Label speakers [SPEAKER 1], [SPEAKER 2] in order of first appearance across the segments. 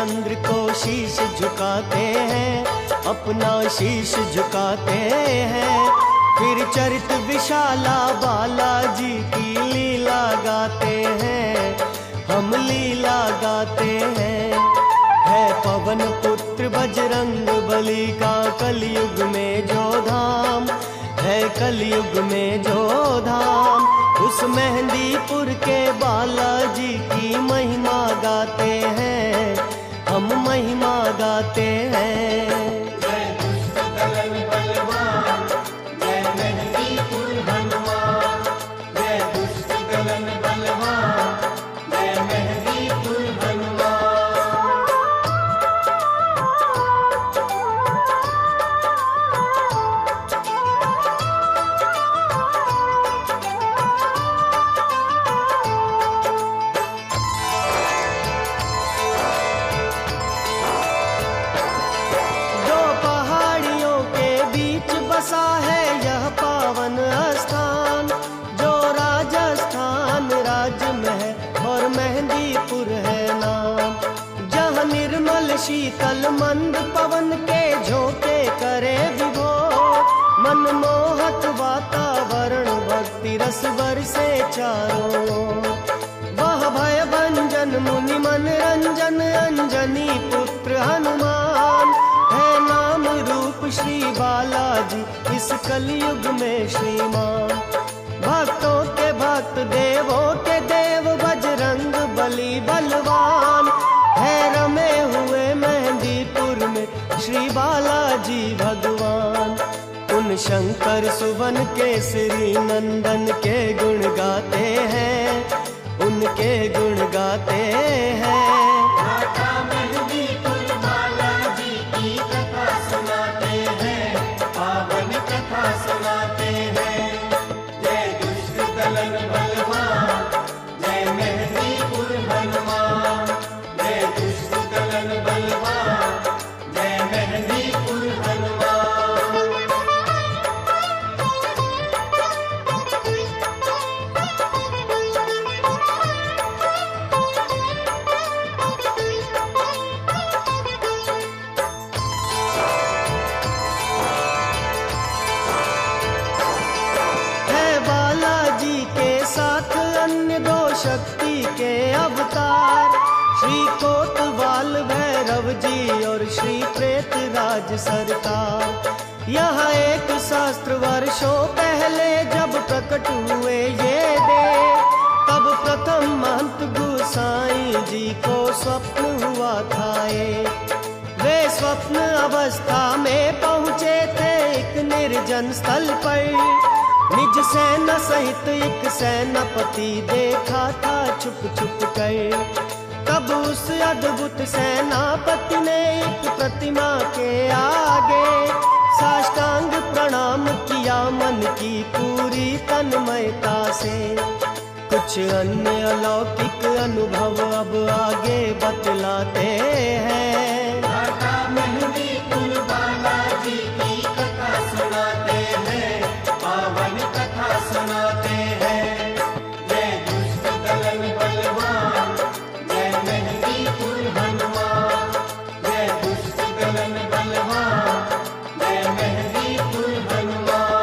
[SPEAKER 1] चंद्र को शीश झुकाते हैं, अपना शीश झुकाते हैं। फिर चरित विशाला बालाजी की लीला गाते हैं, हम लीला गाते हैं। है पवन पुत्र बजरंग बली का कलयुग में जो धाम, है कलयुग में जो धाम। उस मेहंदीपुर के बालाजी की महिमा गाते हैं, हम महिमा गाते हैं।
[SPEAKER 2] जय दुष्ट दलन बलवान, जय मेहंदीपुर हनुमान। जय दुष्ट दलन बलवान, जय मेहंदीपुर हनुमान।
[SPEAKER 1] बसा है यह पावन स्थान, जो राजस्थान राज्य में है और मेहंदीपुर है नाम। जहाँ निर्मल शीतल मंद पवन के झोंके करे विभोर, मनमोहक वातावरण भक्ति रस बरसे चारों ओर। वह भय भंजन मुनि मनरंजन अंजनी पुत्र हनुमान, है नाम रूप श्री बालाजी इस कलयुग में श्रीमान। भक्तों के भक्त देवों के देव बजरंग बली बलवान, है रमे हुए मेहंदीपुर में श्री बालाजी भगवान। उन शंकर सुवन केसरी नंदन के गुण गाते हैं, उनके गुण गाते हैं।
[SPEAKER 2] सुनाते हैं जय दुष्ट दलन बलवान, जय मेहंदीपुर हनुमान। जय दुष्ट दलन बलवान, जय मेहंदीपुर हनुमान।
[SPEAKER 1] शक्ति के अवतार श्री कोतवाल भैरव जी और श्री प्रेतराज सरकार। यह एक सहस्त्र वर्षों पहले जब प्रकट हुए ये देव, तब प्रथम महंत गोसाई जी को स्वप्न हुआ था एक। वे स्वप्न अवस्था में पहुँचे थे एक निर्जन स्थल पर, निज सेना सहित एक सेनापति देखा था छुप छुप कर। तब उस अद्भुत सेनापति ने एक प्रतिमा के आगे साष्टांग प्रणाम किया मन की पूरी तन्मयता से। कुछ अन्य अलौकिक अनुभव अब आगे बतलाते हैं।
[SPEAKER 2] मेहंदीपुर बालाजी की कथा सुनाते हैं, पावन कथा सुनाते हैं। जय दुष्ट दलन बलवान, जय मेहंदीपुर हनुमान। जय दुष्ट दलन बलवान, जय मेहंदीपुर हनुमान।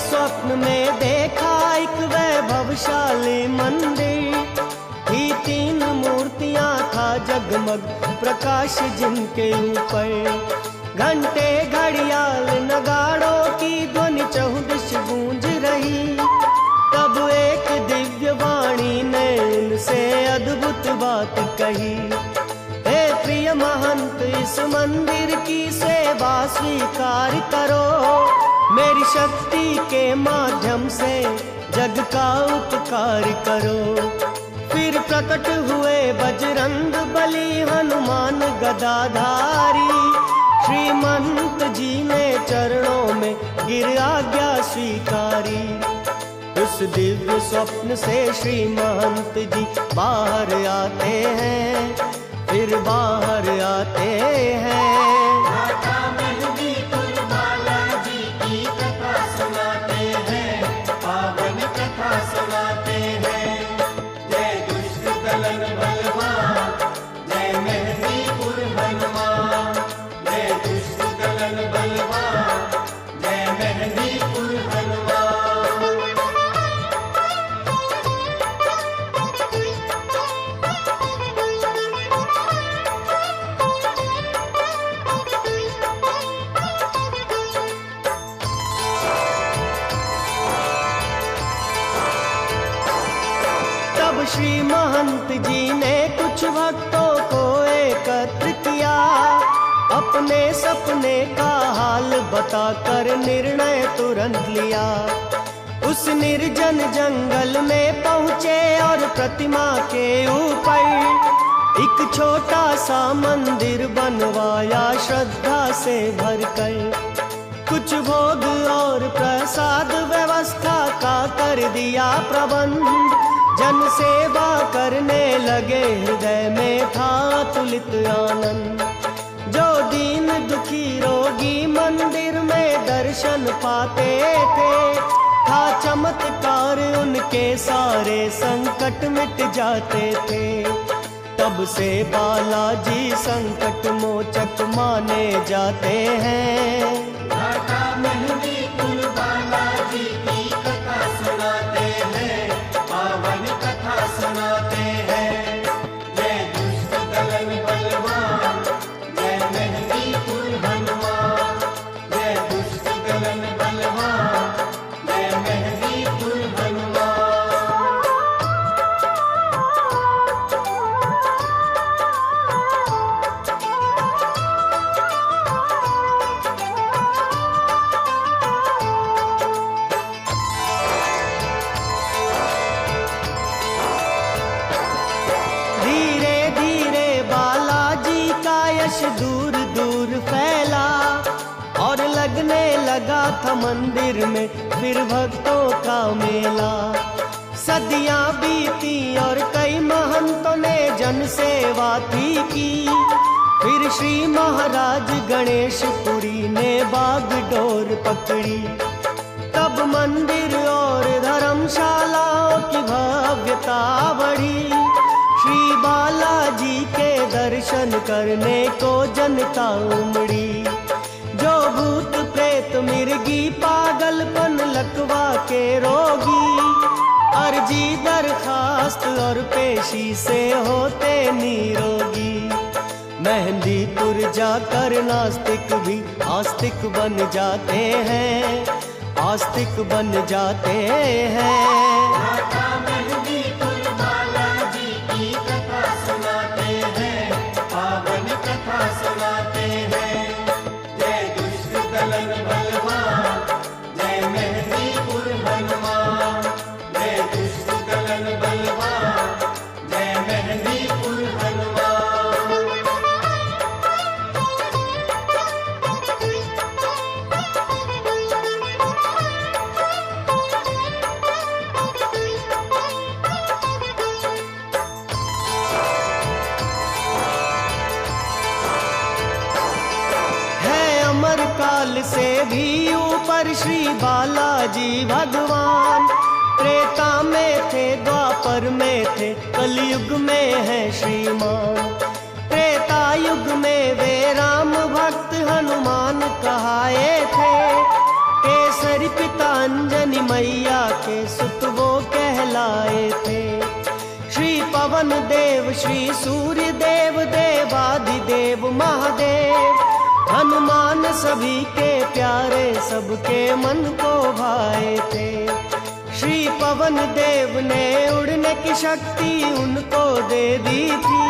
[SPEAKER 1] स्वप्न में देखा एक वैभवशाली मंदिर, ही तीन मूर्तियां था जगमग प्रकाश जिनके ऊपर। घंटे घड़ियाल नगाड़ों की ध्वनि चहुदिश गूंज रही। तब एक दिव्य वाणी ने उनसे अद्भुत बात कही, हे प्रिय महंत इस मंदिर की सेवा स्वीकार करो, मेरी शक्ति के माध्यम से जग का उपकार करो। फिर प्रकट हुए बजरंग बली हनुमान गदाधारी, श्रीमंत जी ने चरणों में गिर आज्ञा स्वीकारी। उस दिव्य स्वप्न से श्री महंत जी बाहर आते हैं, फिर बाहर आते हैं।
[SPEAKER 2] माता मेहंदीपुर बालाजी की कथा सुनाते हैं, पावन कथा सुनाते हैं। जय दुष्ट दलन बलवान, जय मेहंदीपुर हनुमान। जय दुष्ट दलन बलवान, जय मेहंदीपुर हनुमान।
[SPEAKER 1] श्री महंत जी ने कुछ भक्तों को एकत्र किया, अपने सपने का हाल बताकर निर्णय तुरंत लिया। उस निर्जन जंगल में पहुँचे और प्रतिमा के ऊपर एक छोटा सा मंदिर बनवाया श्रद्धा से भरकर। कुछ भोग और प्रसाद व्यवस्था का कर दिया प्रबंध। जन सेवा करने लगे, हृदय में था तुलित आनंद। जो दीन दुखी रोगी मंदिर में दर्शन पाते थे, था चमत्कार उनके सारे संकट मिट जाते थे। तब से बालाजी संकट मोचक माने जाते हैं।
[SPEAKER 2] माता मेहंदीपुर बालाजी की कथा सुनाते हैं, पावन कथा सुनाते हैं। जय दुष्ट दलन बलवान, जय मेहंदीपुर हनुमान। जय दुष्ट दलन बलवान, जय मेहंदीपुर हनुमान।
[SPEAKER 1] दूर दूर फैला और लगने लगा था मंदिर में फिर भक्तों का मेला। सदियां बीती और कई महंतों ने जन सेवा थी की। फिर श्री महाराज गणेशपुरी ने बागडोर पकड़ी। तब मंदिर और धर्मशालाओं की भव्यता बढ़ी। श्री बालाजी के दर्शन करने को जनता उमड़ी। जो भूत प्रेत मिर्गी पागलपन लकवा के रोगी, अर्जी दरखास्त और पेशी से होते निरोगी। मेहंदीपुर जाकर नास्तिक भी आस्तिक बन जाते हैं, आस्तिक बन जाते हैं।
[SPEAKER 2] माता मेहंदीपुर बालाजी की कथा सुनाते हैं, पावन कथा सुनाते हैं। जय दुष्ट दलन बलवान, जय मेहंदीपुर हनुमान। जय दुष्ट दलन बलवान, जय मेहंदीपुर हनुमान।
[SPEAKER 1] काल से भी ऊपर श्री बालाजी भगवान। त्रेता में थे, द्वापर में थे, कलयुग में है श्रीमान। त्रेता युग में वे राम भक्त हनुमान कहाए थे। केसरी पिता अंजनी मैया के सुत वो कहलाए थे। श्री पवन देव, श्री सूर्य देव, देवाधिदेव महादेव। हनुमान सभी के प्यारे, सबके मन को भाए थे। श्री पवन देव ने उड़ने की शक्ति उनको दे दी थी।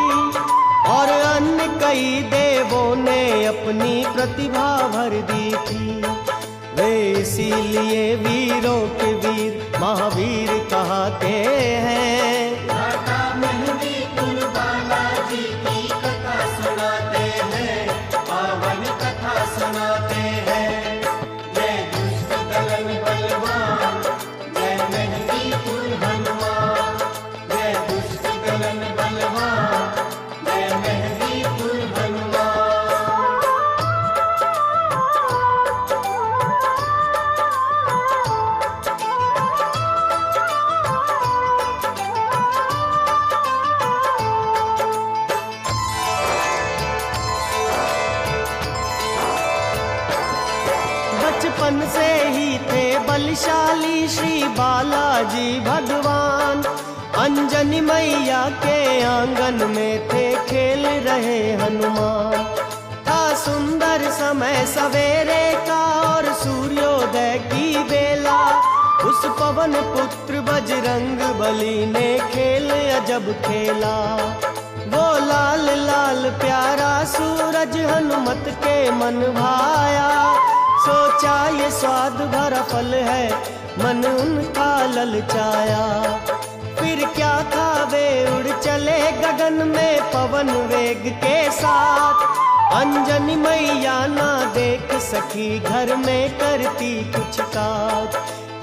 [SPEAKER 1] और अन्य कई देवों ने अपनी प्रतिभा भर दी थी। वे इसीलिए वीरों के वीर महावीर कहते हैं।
[SPEAKER 2] माता मेहंदीपुर बालाजी की कथा सुनाते हैं, पावन कथा सुनाते हैं। जय दुष्ट दलन बलवान, जय मेहंदी
[SPEAKER 1] पवन से ही थे बलशाली श्री बालाजी भगवान। अंजनी मैया के आंगन में थे खेल रहे हनुमान। था सुंदर समय सवेरे का और सूर्योदय की बेला, उस पवन पुत्र बजरंग बली ने खेल अजब खेला। वो लाल लाल प्यारा सूरज हनुमत के मन भाया, सोचा ये स्वाद भरा फल है, मन उनका ललचाया। फिर क्या था वे उड़ चले गगन में पवन वेग के साथ। अंजनी मैया ना देख सकी घर में करती कुछ काज।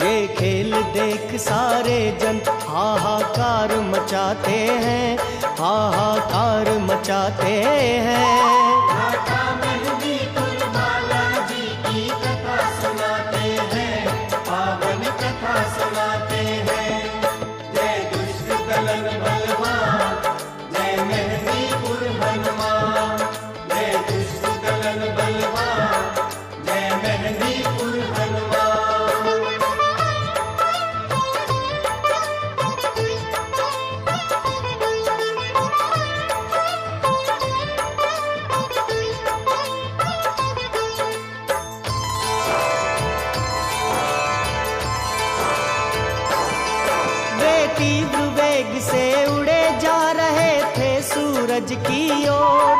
[SPEAKER 1] ये खेल देख सारे जन हाहाकार मचाते हैं, हाहाकार मचाते हैं।
[SPEAKER 2] माता मेहंदीपुर बालाजी की कथा सुनाते हैं, पावन कथा सुनाते हैं। जय दुष्ट दलन बलवान, जय मेहंदीपुर हनुमान। जय दुष्ट दलन बलवान, जय मेहंदीपुर हनुमान।
[SPEAKER 1] तीव्र वेग से उड़े जा रहे थे सूरज की ओर।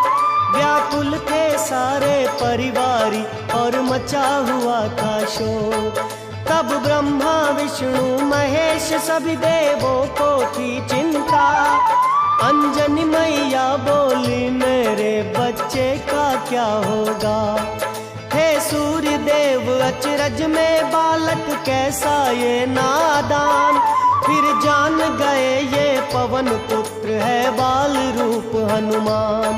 [SPEAKER 1] व्याकुल थे सारे परिवारी और मचा हुआ था शोर। तब ब्रह्मा विष्णु महेश सभी देवों को थी चिंता। अंजनी मैया बोली मेरे बच्चे का क्या होगा। हे सूर्य देव अचरज में बालक कैसा ये नादान। फिर जान गए ये पवन पुत्र है बाल रूप हनुमान।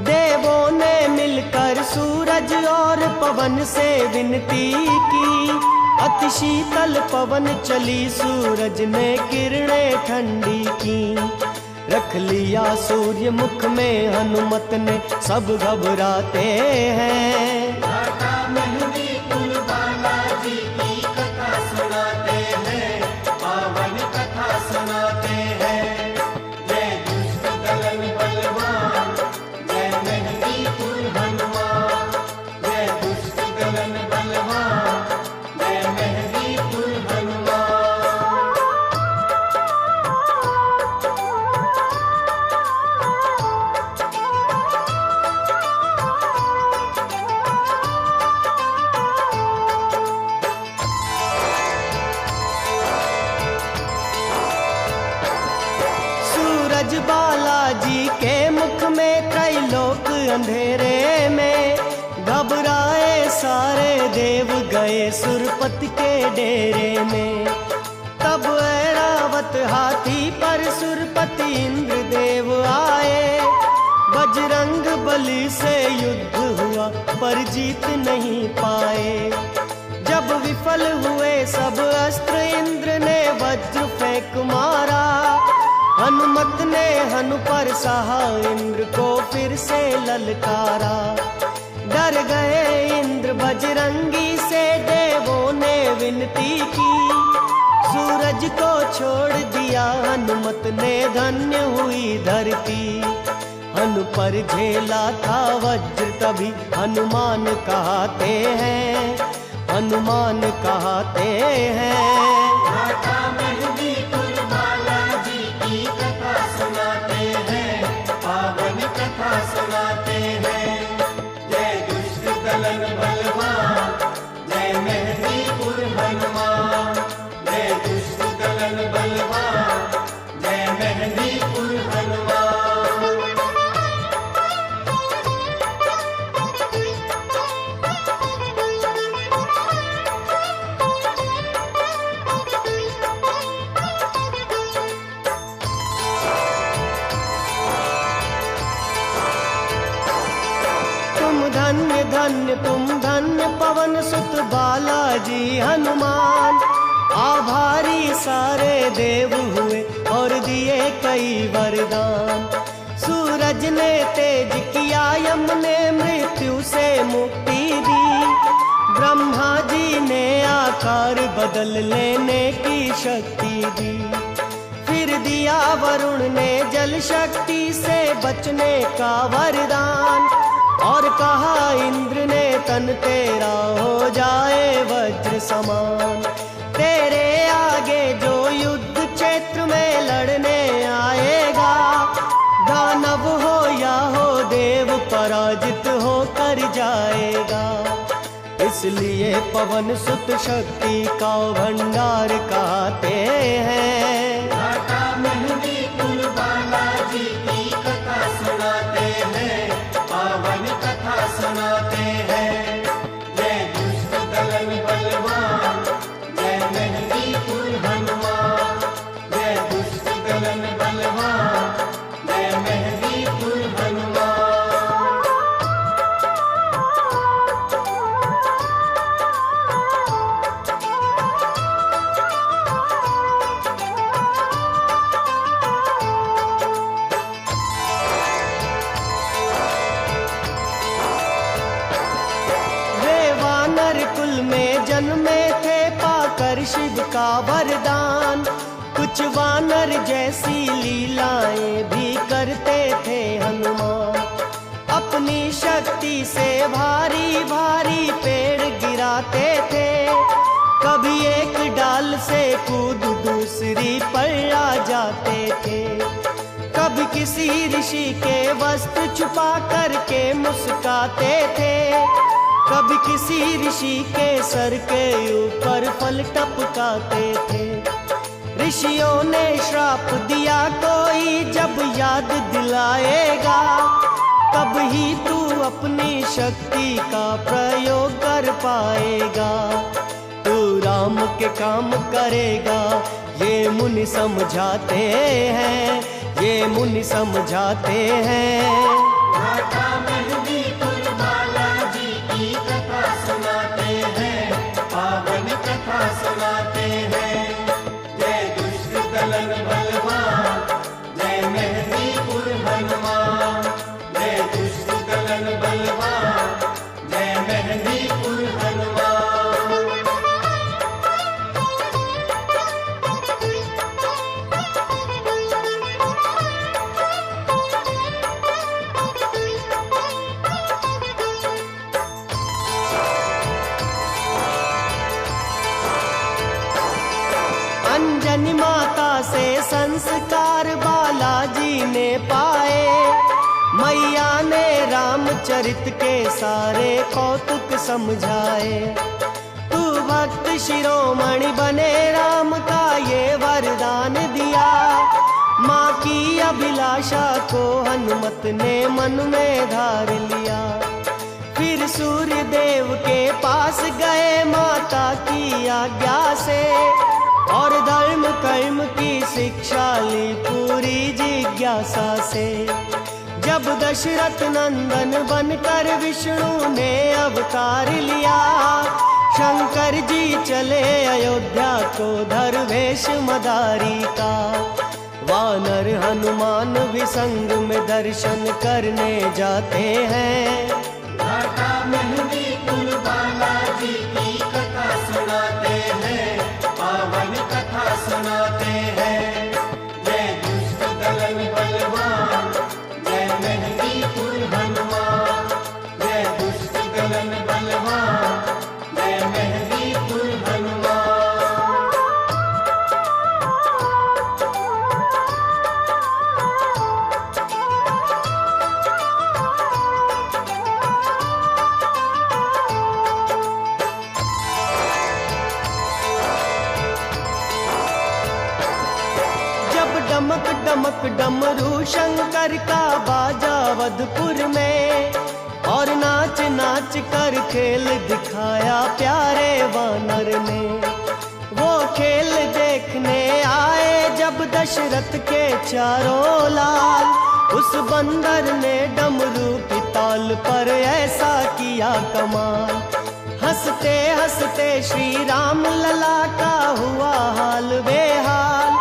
[SPEAKER 1] देवों ने मिलकर सूरज और पवन से विनती की। अति शीतल पवन चली सूरज ने किरणें ठंडी की। रख लिया सूर्य मुख में हनुमत ने सब घबराते हैं।
[SPEAKER 2] माता मेहंदीपुर बालाजी की कथा सुनाते हैं, पावन कथा सुनाते हैं। जय दुष्ट दलन बलवान, जय मेहंदीपुर हनुमान। जय दुष्ट दलन बलवान, जय मेहंदीपुर हनुमान।
[SPEAKER 1] सूरज बालाजी के मुख में त्रैलोक अंधेरे में। घबराए सारे देव गए सुरपति के डेरे में। तब ऐरावत हाथी पर सुरपति इंद्र देव आए। बजरंग बली से युद्ध हुआ पर जीत नहीं पाए। जब विफल हुए सब अस्त्र इंद्र ने वज्र फेंक मारा। हनुमत ने हनु पर सहा इंद्र को फिर से ललकारा। डर गए इंद्र बजरंगी से देवों ने विनती की। सूरज को छोड़ दिया हनुमत ने धन्य हुई धरती। हनु पर झेला था वज्र तभी हनुमान कहते हैं, हनुमान कहते हैं।
[SPEAKER 2] माता मेहंदीपुर बालाजी की कथा सुनाते हैं, पावन कथा सुनाते हैं। जय दुष्ट दलन बलवान, जय मेहंदीपुर हनुमान। जय दुष्ट दलन बलवान, जय मेहंदीपुर हनुमान।
[SPEAKER 1] धन्य धन्य तुम धन्य पवन सुत बालाजी हनुमान। आभारी सारे देव हुए और दिए कई वरदान। सूरज ने तेज किया, यम ने मृत्यु से मुक्ति दी। ब्रह्मा जी ने आकार बदल लेने की शक्ति दी। फिर दिया वरुण ने जल शक्ति से बचने का वरदान, और कहा इंद्र ने तन तेरा हो जाए वज्र समान। तेरे आगे जो युद्ध क्षेत्र में लड़ने आएगा, दानव हो या हो देव, पराजित होकर जाएगा। इसलिए पवन सुत शक्ति का भंडार कहते हैं।
[SPEAKER 2] घाटा मेहंदी कुल बालाजी की कथा सुनाते हैं, पावन कथा सुनाते हैं। जय दुष्ट दलन बलवान, जय मेहंदी कुल हनुमान। जय दुष्ट दलन बलवान, जय मेहंदी कुल हनुमान।
[SPEAKER 1] जन्मे थे पाकर शिव का वरदान, कुछ वानर जैसी लीलाएं भी करते थे हनुमान। अपनी शक्ति से भारी भारी पेड़ गिराते थे, कभी एक डाल से कूद दूसरी पर आ जाते थे। कभी किसी ऋषि के वस्त्र छुपा करके मुस्काते थे, कभी किसी ऋषि के सर के ऊपर फल टपकाते थे। ऋषियों ने श्राप दिया, कोई जब याद दिलाएगा, तब ही तू अपनी शक्ति का प्रयोग कर पाएगा। तू राम के काम करेगा, ये मुनि समझाते हैं, ये मुनि समझाते हैं।
[SPEAKER 2] घाटा मेहंदी कुल बालाजी की कथा सुनाते हैं, पावन कथा सुनाते हैं। जय दुष्ट दलन बलवान, जय मेहंदी कुल हनुमान। जय दुष्ट दलन बलवान, जय मेहंदी कुल हनुमान।
[SPEAKER 1] अंजनी माता से संस्कार बालाजी ने पाए, मैया ने रामचरित के सारे कौतुक समझाए। तू भक्त शिरोमणि बने, राम का ये वरदान दिया। माँ की अभिलाषा को हनुमत ने मन में धार लिया। फिर सूर्य देव के पास गए माता की आज्ञा से, और धर्म कर्म की शिक्षा ली पूरी जिज्ञासा से। जब दशरथ नंदन बनकर विष्णु ने अवतार लिया, शंकर जी चले अयोध्या को धर्वेश मदारी का। वानर हनुमान भी संग में दर्शन करने जाते हैं।
[SPEAKER 2] घाटा मेहंदी कुल बालाजी की कथा सुनाते हैं, पावन कथा सुनाते हैं। जय दुष्ट दलन बलवान, जय मेहंदी कुल हनुमान। जय दुष्ट दलन बलवान, जय मेहंदी कुल हनुमान।
[SPEAKER 1] डमक डमक डमरू शंकर का बाजा वधपुर में, और नाच नाच कर खेल दिखाया प्यारे वानर ने। वो खेल देखने आए जब दशरथ के चारों लाल, उस बंदर ने डमरू की ताल पर ऐसा किया कमाल। हंसते हंसते श्री राम लला का हुआ हाल बेहाल।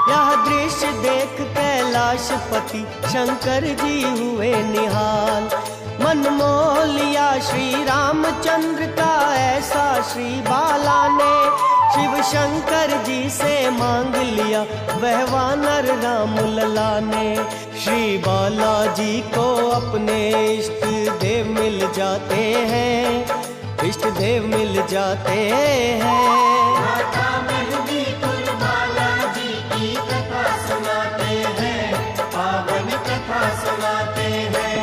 [SPEAKER 1] यह दृश्य देख कैलाशपति शंकर जी हुए निहाल। मन मोह लिया श्री रामचंद्र का ऐसा श्री बाला ने शिव शंकर जी से मांग लिया वह वानर राम लला ने। श्री बालाजी को अपने इष्ट देव मिल जाते हैं, इष्ट देव मिल जाते हैं।
[SPEAKER 2] माता मेहंदीपुर बालाजी की कथा सुनाते हैं, पावन कथा सुनाते हैं।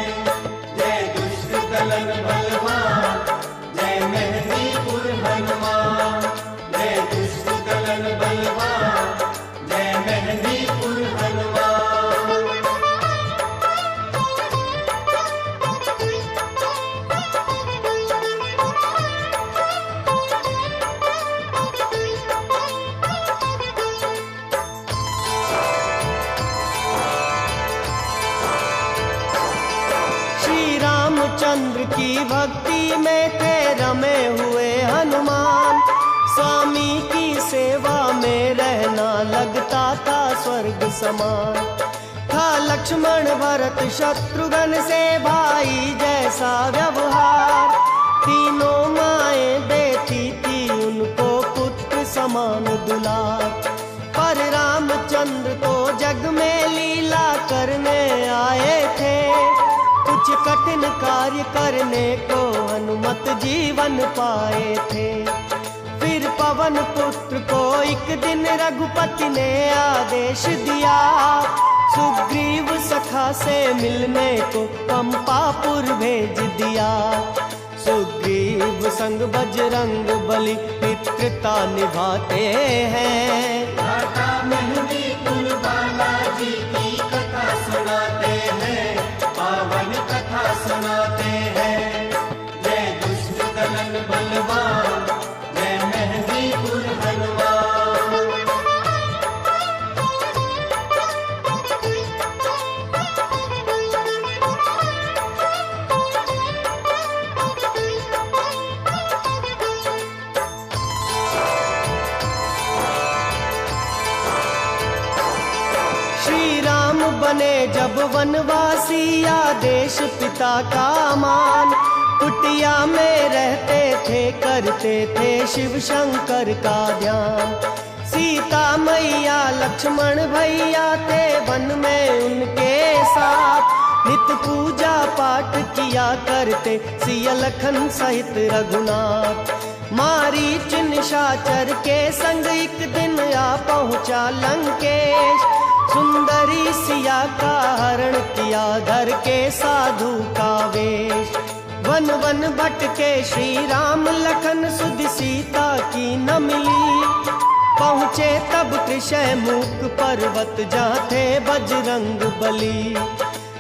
[SPEAKER 2] जय दुष्ट दलन बलवान, जय मेहंदीपुर हनुमान। जय दुष्ट दलन बलवान, जय मेहंदीपुर हनुमान।
[SPEAKER 1] चंद्र की भक्ति में थे रमे हुए हनुमान। स्वामी की सेवा में रहना लगता था स्वर्ग समान। था लक्ष्मण भरत शत्रुघ्न से भाई जैसा व्यवहार। तीनों माएं देती थी उनको पुत्र समान दुलार। पर रामचंद्र तो जग में लीला करने आए थे। कुछ कठिन कार्य करने को हनुमत जीवन पाए थे। फिर पवन पुत्र को एक दिन रघुपति ने आदेश दिया। सुग्रीव सखा से मिलने को पंपापुर भेज दिया। सुग्रीव संग बजरंग बली मित्रता निभाते हैं।
[SPEAKER 2] माता मेहंदीपुर बालाजी की कथा सुनाते हैं, पावन कथा सुनाते हैं। जय दुष्ट दलन बलवान, जय मेहंदीपुर हनुमान।
[SPEAKER 1] बने जब वनवासी आदेश पिता का मान। कुटिया में रहते थे करते थे शिव शंकर का ध्यान। सीता मैया लक्ष्मण भैया थे वन में उनके साथ। नित पूजा पाठ किया करते सिया लखन सहित रघुनाथ। मारीच निशाचर के संग एक दिन आ पहुँचा लंकेश। सुंदरी सिया का हरण किया धर के साधु का वेश। वन वन भटके श्री राम लखन सुध सीता की न मिली। पहुँचे तब त्रिशैमुख पर्वत जहाँ थे बजरंग बली।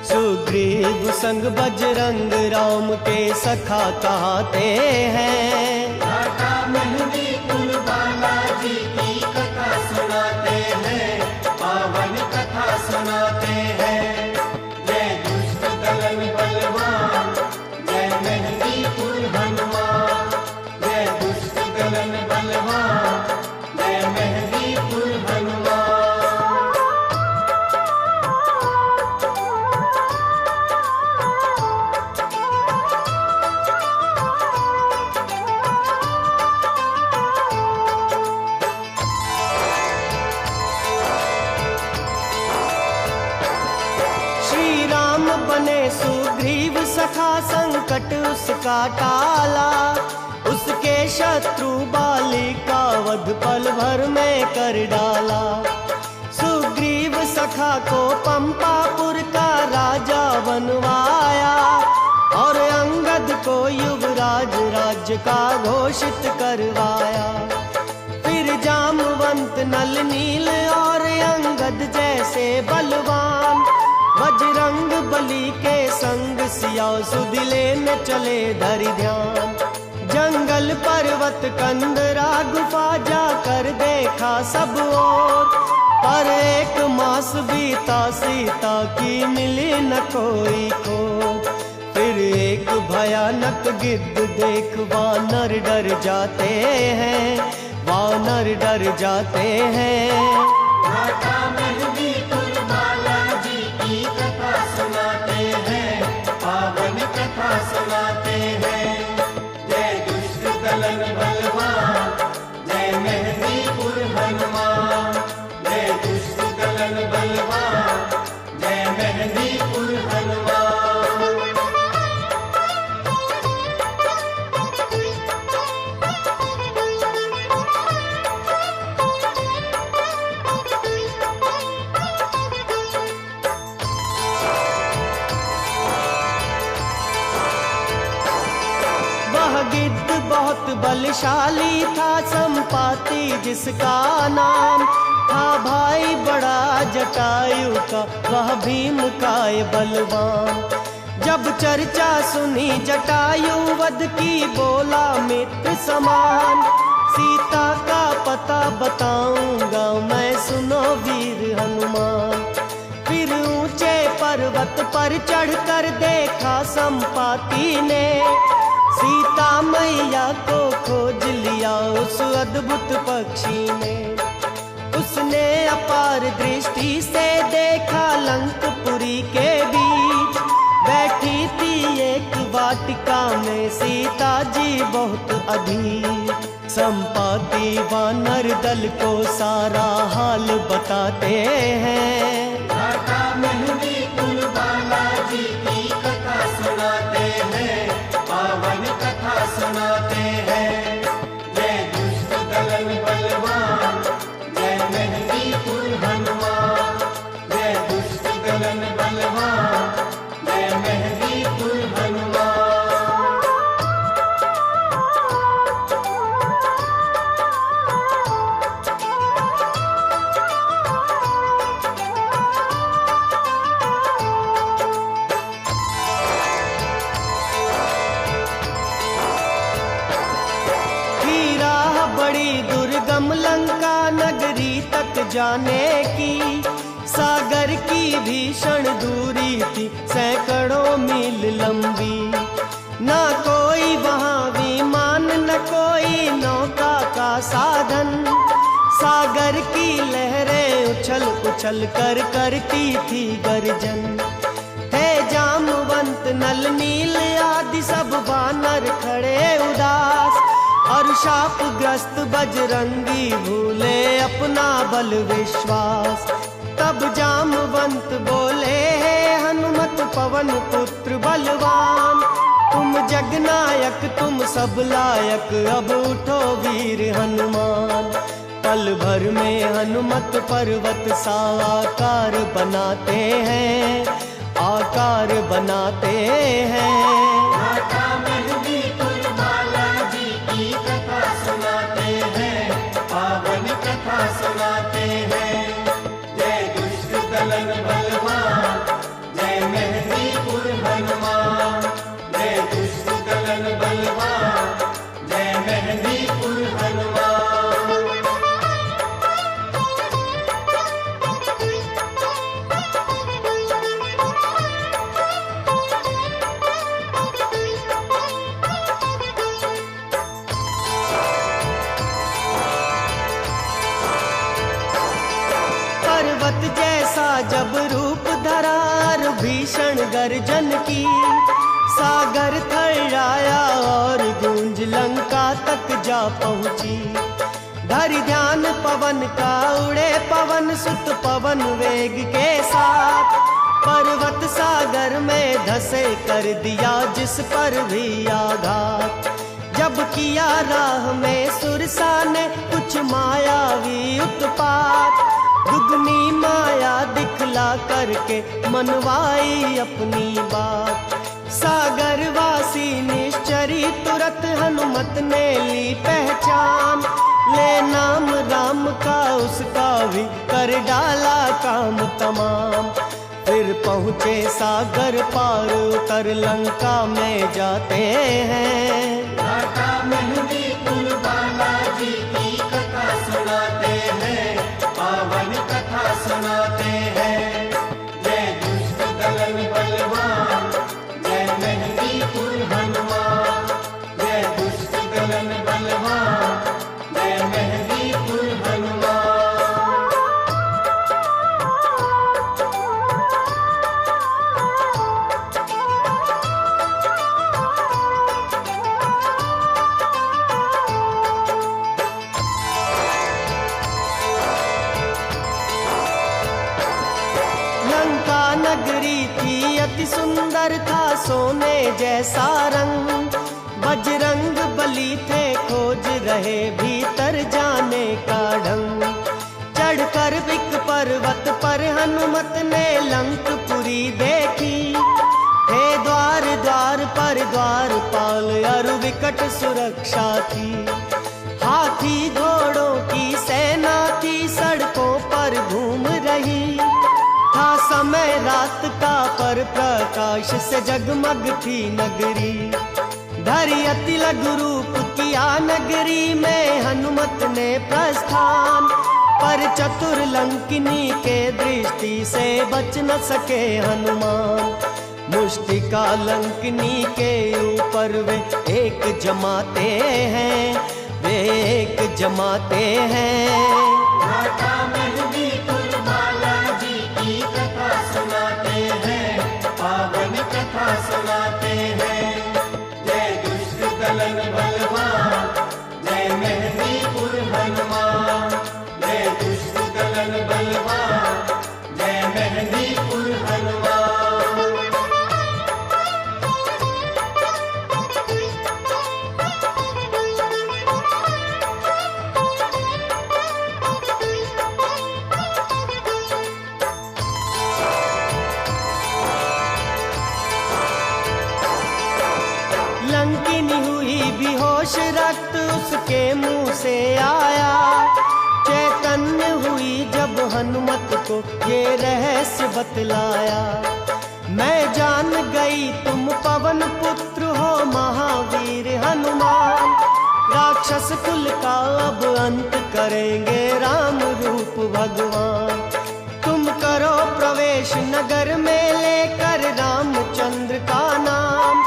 [SPEAKER 1] सुग्रीव संग बजरंग राम के सखा कहते हैं।
[SPEAKER 2] माता मेहंदीपुर बालाजी की कथा सुनाते हैं, पावन कथा सुनाते हैं। जय दुष्ट दलन बलवान, जय मेहंदीपुर हनुमान। जय दुष्ट दलन बलवान, जय मेहंदीपुर हनुमान।
[SPEAKER 1] बने सुग्रीव सखा संकट उसका टाला। उसके शत्रु बाली का वध पल भर में कर डाला। सुग्रीव सखा को पंपापुर का राजा बनवाया। और अंगद को युवराज राज्य का घोषित करवाया। फिर जामवंत नल नील और अंगद जैसे बलवान बजरंग बली के संग सिया सुध लेने चले धरि ध्यान। जंगल पर्वत कंदरा गुफा जाकर देखा सब ओर। पर एक मास बीता सीता की मिली न कोई को। फिर एक भयानक गिद्ध देख वानर डर जाते हैं, वानर डर जाते हैं।
[SPEAKER 2] माता मेहंदीपुर बालाजी की कथा सुनाते हैं, पावन कथा सुनाते हैं। जय दुष्ट दलन बलवान, जय मेहंदीपुर हनुमान। जय दुष्ट दलन बलवान, जय मेहंदीपुर हनुमान।
[SPEAKER 1] वह गिद्ध बहुत बलशाली था, संपाति जिसका नाम था भाई बड़ा जटायु का, वह भीम काय बलवान। जब चर्चा सुनी जटायु वध की, बोला मित्र समान, सीता का पता बताऊंगा मैं, सुनो वीर हनुमान। फिर ऊंचे पर्वत पर चढ़कर देखा संपाति ने, सीता मैया को खोज लिया उस अद्भुत पक्षी ने। उसने अपार दृष्टि से देखा लंकपुरी के बीच, बैठी थी एक वाटिका में सीता जी बहुत अधीर। संपाति वानर दल को सारा हाल बताते हैं,
[SPEAKER 2] राजा मेहंदीपुर बालाजी की कथा सुनाते हैं, पावन कथा सुनाते हैं। जय दुष्ट दलन बलवान, जय मेहंदीपुर हनुमान। जय दुष्ट दलन बलवान, जय मेहंदीपुर हनुमान।
[SPEAKER 1] बड़ी दुर्गम लंका नगरी तक जाने की, सागर की भीषण दूरी थी सैकड़ों मील लंबी। ना कोई वहाँ विमान, न कोई नौका का साधन, सागर की लहरें उछल उछल कर करती थी गर्जन। थे जामवंत नल नील आदि सब वानर खड़े उदास, और शापग्रस्त बजरंगी भूले अपना बल विश्वास। तब जामवंत बोले, हे हनुमत पवन पुत्र बलवान, तुम जगनायक तुम सब लायक, अब उठो वीर हनुमान। पल भर में हनुमत पर्वत सा आकार बनाते हैं, आकार बनाते हैं।
[SPEAKER 2] राजा मेहंदीपुर बालाजी की कथा सुनाते हैं, पावन कथा सुनाते हैं। जय दुष्ट दलन बलवान, जय मेहंदीपुर हनुमान। जय दुष्ट दलन बलवान, जय मेहंदीपुर हनुमान।
[SPEAKER 1] पर्वत जैसा जब रूप धरा भीषण गर्जन की, सागर थर्राया और गूंज लंका तक जा पहुंची। धरि ध्यान पवन का उड़े पवन सुत पवन वेग के साथ, पर्वत सागर में धसे कर दिया जिस पर भी आघात। जब किया राह में सुरसा ने कुछ मायावी उत्पात, दुगनी माया दिखला करके मनवाई अपनी बात। सागरवासी निश्चरी तुरत हनुमत ने ली पहचान, ले नाम राम का उसका भी कर डाला काम तमाम। फिर पहुँचे सागर पार उतर लंका में जाते हैं।
[SPEAKER 2] राजा मेहंदीपुर बालाजी की कथा सुनाते हैं, पावन कथा सुनाते हैं। जय दुष्ट दलन बलवान, जय मेहंदीपुर हनुमान। जय दुष्ट दलन बलवान, जय मेहंदीपुर हनुमान।
[SPEAKER 1] अति सुंदर था सोने जैसा रंग। बजरंग बली थे खोज रहे भीतर जाने का ढंग। चढ़कर एक पर्वत पर हनुमत ने लंकपुरी देखी। हे द्वार द्वार पर द्वारपाल अरु विकट सुरक्षा थी। हाथी घोड़ों की सेना थी सड़कों पर घूम रही। था समय रात का पर प्रकाश से जगमग थी नगरी। धरि अति लघु रूप किया नगरी में हनुमत ने प्रस्थान। पर चतुर लंकिनी के दृष्टि से बच न सके हनुमान। मुष्टिका लंकिनी के ऊपर वे एक जमाते हैं, वे एक जमाते हैं।
[SPEAKER 2] माता मेहंदीपुर बालाजी की कथा सुनाते हैं, पावन कथा सुनाते हैं। जय दुष्ट दलन बलवान, जय मेहंदीपुर हनुमान। जय दुष्ट दलन बलवान, जय मेहंदीपुर हनुमान।
[SPEAKER 1] लंकिनी हुई बेहोश, रक्त उसके मुंह से आया। चैतन्य हुई जब हनुमत को ये रहस्य बतलाया। मैं जान गई तुम पवन पुत्र हो महावीर हनुमान। राक्षस कुल का अब अंत करेंगे राम रूप भगवान। तुम करो प्रवेश नगर में लेकर रामचंद्र का नाम।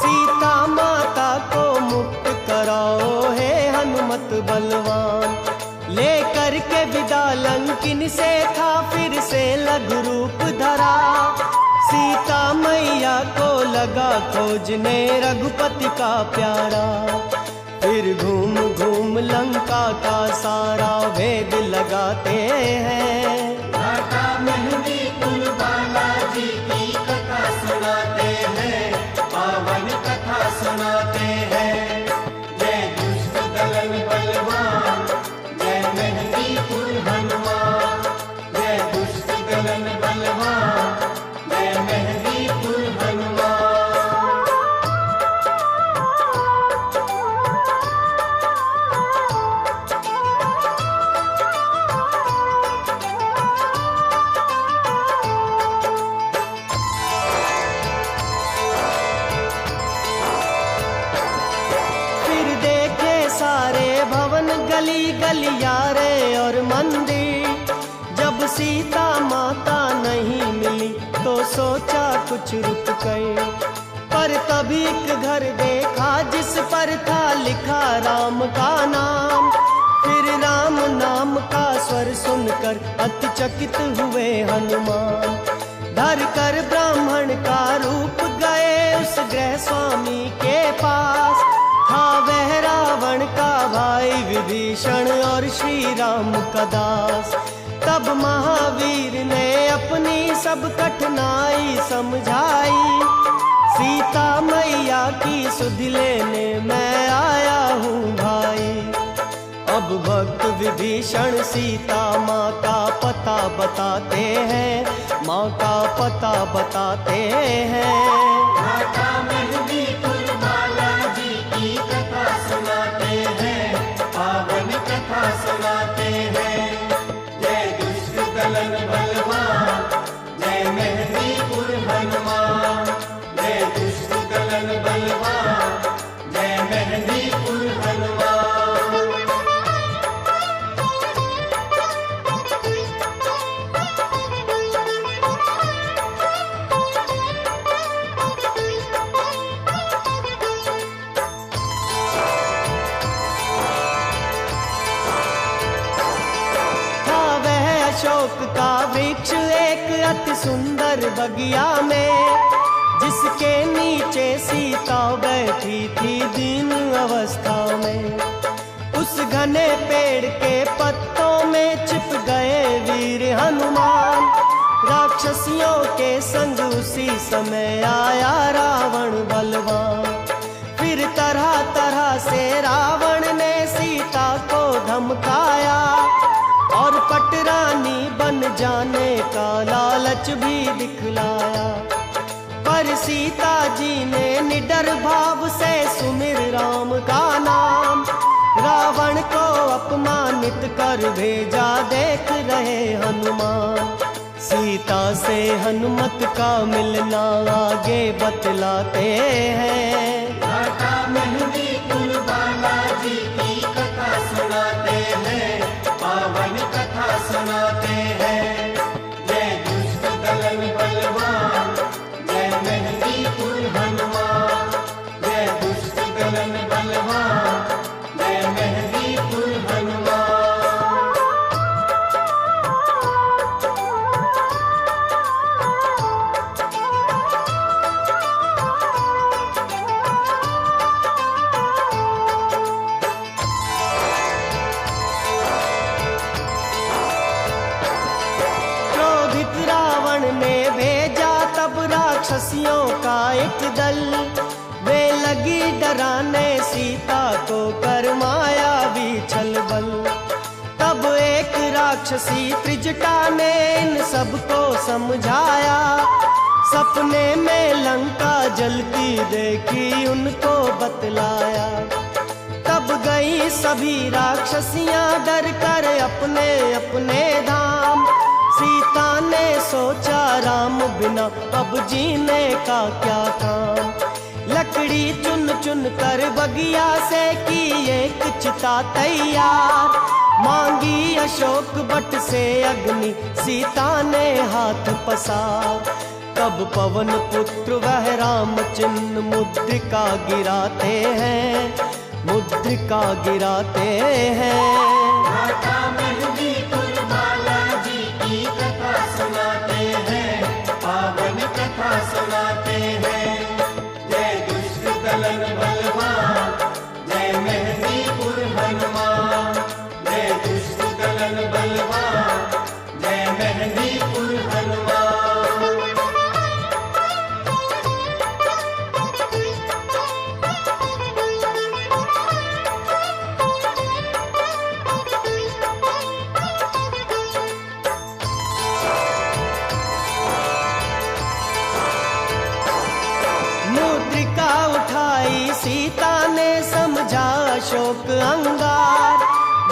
[SPEAKER 1] सीता माता को मुक्त कराओ हे हनुमत बलवान। लेकर के विदा लंकिन से था फिर से लघु रूप धरा। सीता मैया को लगा खोजने रघुपति का प्यारा। फिर घूम घूम लंका का सारा भेद लगाते हैं।
[SPEAKER 2] माता मेहंदीपुर बालाजी की कथा सुनाते हैं, पावन कथा सुनाते हैं। जय दुष्ट दलन बलवान, जय मेहंदीपुर हनुमान। जय दुष्ट दलन बलवान, जय मेहंदीपुर हनुमान।
[SPEAKER 1] गली गलियारे और मंदिर। जब सीता माता नहीं मिली तो सोचा कुछ रुक गए। पर तभी एक घर देखा जिस पर था लिखा राम का नाम। फिर राम नाम का स्वर सुनकर अति चकित हुए हनुमान। धर कर ब्राह्मण का रूप गए उस गृह स्वामी के पास। था वह रावण का भाई विभीषण और श्री राम का दास। तब महावीर ने अपनी सब कठिनाई समझाई। सीता मैया की सुध लेने मैं आया हूँ भाई। अब भक्त विभीषण सीता माँ का पता बताते हैं, माँ का पता बताते हैं।
[SPEAKER 2] माता मेहंदीपुर बालाजी की कथा सुनाते हैं, पावन कथा सुनाते हैं। जय दुष्ट दलन बलवान, जय मेहंदीपुर हनुमान। जय दुष्ट दलन बलवान, जय मेहंदीपुर हनुमान।
[SPEAKER 1] अशोक का वृक्ष एक अति सुंदर बगिया में, जिसके नीचे सीता बैठी थी दीन अवस्था में। उस घने पेड़ के पत्तों में छिप गए वीर हनुमान। राक्षसियों के संग उसी समय आया रावण बलवान। फिर तरह तरह से रावण ने सीता को धमकाया और पटरानी बन जाने का लालच भी दिखलाया। पर सीता जी ने निडर भाव से सुमिर राम का नाम, रावण को अपमानित कर भेजा देख रहे हनुमान। सीता से हनुमत का मिलना आगे बतलाते हैं।
[SPEAKER 2] घाटा मेहंदी कुल बालाजी की कथा सुनाते हैं, पावन कथा सुनाते हैं। जय दुष्ट दलन बलवान, जय मेहंदी कुल हनुमान। जय दुष्ट दलन बलवान, जय मेहंदी कुल हनुमान।
[SPEAKER 1] राक्षसियों का एक दल, वे लगी डराने सीता को कर मायावी छल बल। तब एक राक्षसी त्रिजटा ने इन सबको समझाया, सपने में लंका जलती देखी उनको बतलाया। तब गई सभी राक्षसियां डर कर अपने अपने धाम। सीता ने सोचा राम बिना अब जीने का क्या काम। लकड़ी चुन चुन कर बगिया से की एक चिता तैयार, मांगी अशोक बट से अग्नि सीता ने हाथ पसार। तब पवन पुत्र वह राम चिन्ह मुद्रिका गिराते हैं, मुद्रिका गिराते हैं।
[SPEAKER 2] सुनाते हैं, पावन कथा सुनाते हैं। जय दुष्ट दलन बलवान, जय मेहंदी कुल हनुमान। जय दुष्ट दलन बलवान, जय मेहंदी कुल हनुमान।
[SPEAKER 1] सीता ने समझा अशोक अंगार,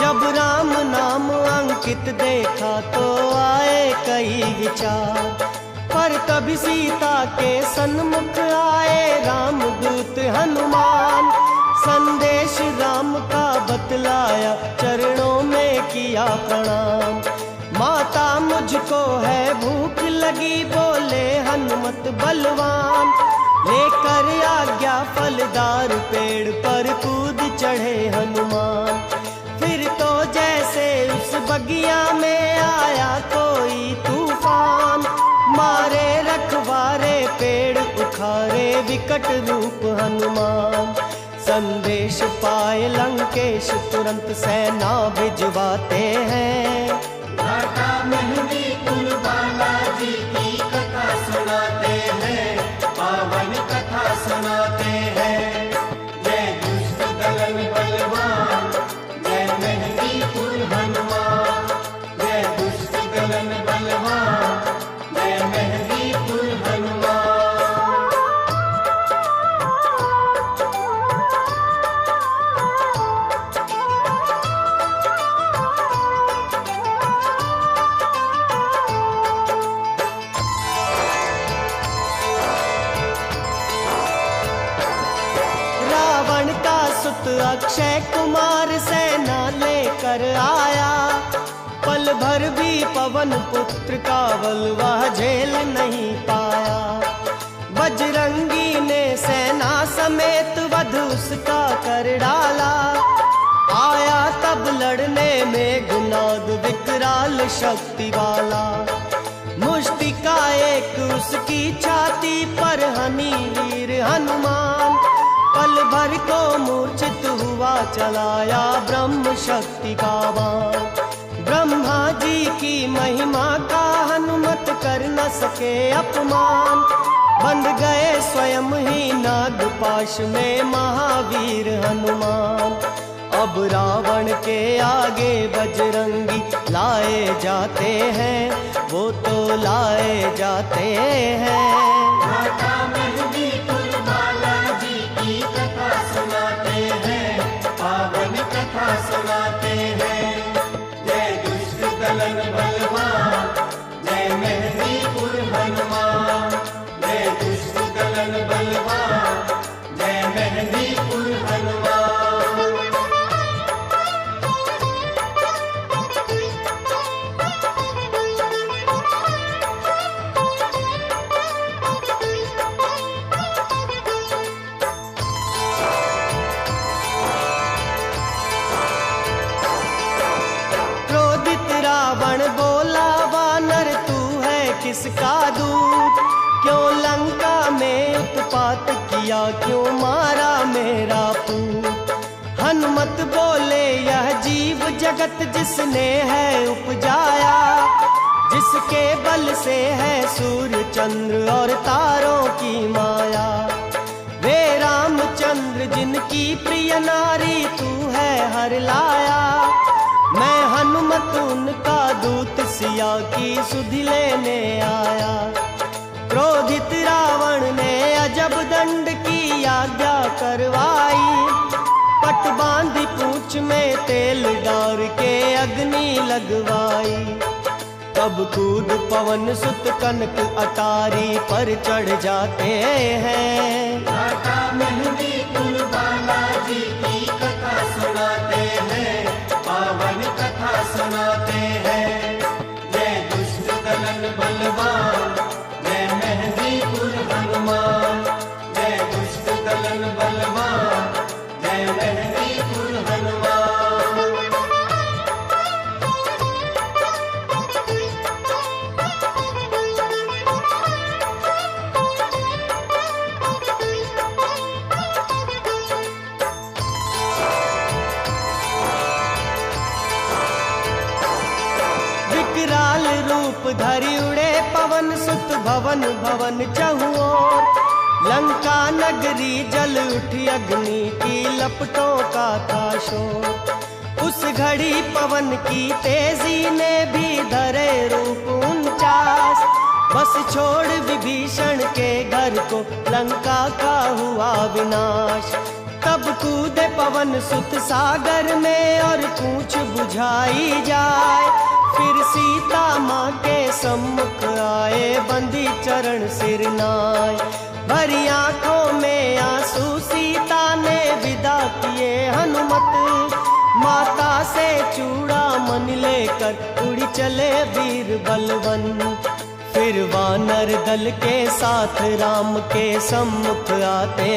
[SPEAKER 1] जब राम नाम अंकित देखा तो आए कई विचार। पर तभी सीता के सन्मुख आए रामदूत हनुमान, संदेश राम का बतलाया चरणों में किया प्रणाम। माता मुझको है भूख लगी बोले हनुमत बलवान, लेकर आज्ञा फलदार पेड़ पर कूद चढ़े हनुमान। फिर तो जैसे उस बगिया में आया कोई तूफान, मारे रखवारे पेड़ उखाड़े विकट रूप हनुमान। संदेश पाए लंकेश तुरंत सेना भिजवाते हैं।
[SPEAKER 2] घाटा मेहंदी कुल बालाजी की कथा सुनाते हैं, पावन कथा सुनाते हैं। जय दुष्ट दलन बलवान, जय मेहंदी कुल हनुमान। जय दुष्ट दलन बलवान, जय मेहंदी कुल हनुमान।
[SPEAKER 1] अक्षय कुमार सेना लेकर आया, पल भर भी पवन पुत्र का बल वह झेल नहीं पाया। बजरंगी ने सेना समेत वध उसका कर डाला, आया तब लड़ने में गुनाद विकराल शक्ति वाला। मुष्टिका एक उसकी छाती पर हनी वीर हनुमान, पल भर को मूर्छित हुआ चलाया ब्रह्म शक्ति का बाण। ब्रह्मा जी की महिमा का हनुमत कर न सके अपमान, बंध गए स्वयं ही नागपाश में महावीर हनुमान। अब रावण के आगे बजरंगी लाए जाते हैं, वो तो लाए जाते हैं।
[SPEAKER 2] माता मेहंदीपुर बालाजी की कथा सुनाते हैं, पावन कथा सुनाते हैं। जय दुष्ट दलन बलवान, जय मेहंदीपुर हनुमान। जय दुष्ट दलन बलवान, जय मेहंदीपुर हनुमान।
[SPEAKER 1] रावण बोला, वानर तू है किसका दूत? क्यों लंका में उत्पात किया, क्यों मारा मेरा पूत? हनुमत बोले, यह जीव जगत जिसने है उपजाया, जिसके बल से है सूर्य चंद्र और तारों की माया। वे रामचंद्र जिनकी प्रिय नारी तू है हर लाया, मैं हनुमत उनका दूत सिया की सुध लेने आया। क्रोधित रावण ने अजब दंड की आज्ञा करवाई, पट बांधी पूंछ में तेल डाल के अग्नि लगवाई। तब कूद पवन सुत कनक अटारी पर चढ़ जाते हैं।
[SPEAKER 2] माता मेहंदीपुर बालाजी की कथा सुनाते हैं, पावन कथा सुनाते हैं। जय दुष्ट दलन बलवान, जय मेहंदीपुर हनुमान। जय दुष्ट दलन बलवान, जय मेहंदीपुर हनुमान।
[SPEAKER 1] विकराल रूप धरि उड़े पवन सुत, भवन भवन चहुओर। लंका नगरी जल उठी, अग्नि की लपटों का था शोर। उस घड़ी पवन की तेजी ने भी धरे रूप 49, बस छोड़ विभीषण के घर को लंका का हुआ विनाश। तब कूदे पवन सुत सागर में और पूछ बुझाई जाए, फिर सीता माँ के सम्मुख आए, बंदी चरण सिर नाय। भरी आंखों में आंसू सीता ने विदा किए हनुमत, माता से चूड़ा मन लेकर उड़ी चले वीर बलवन। फिर वानर दल के साथ राम के सम्मुख आते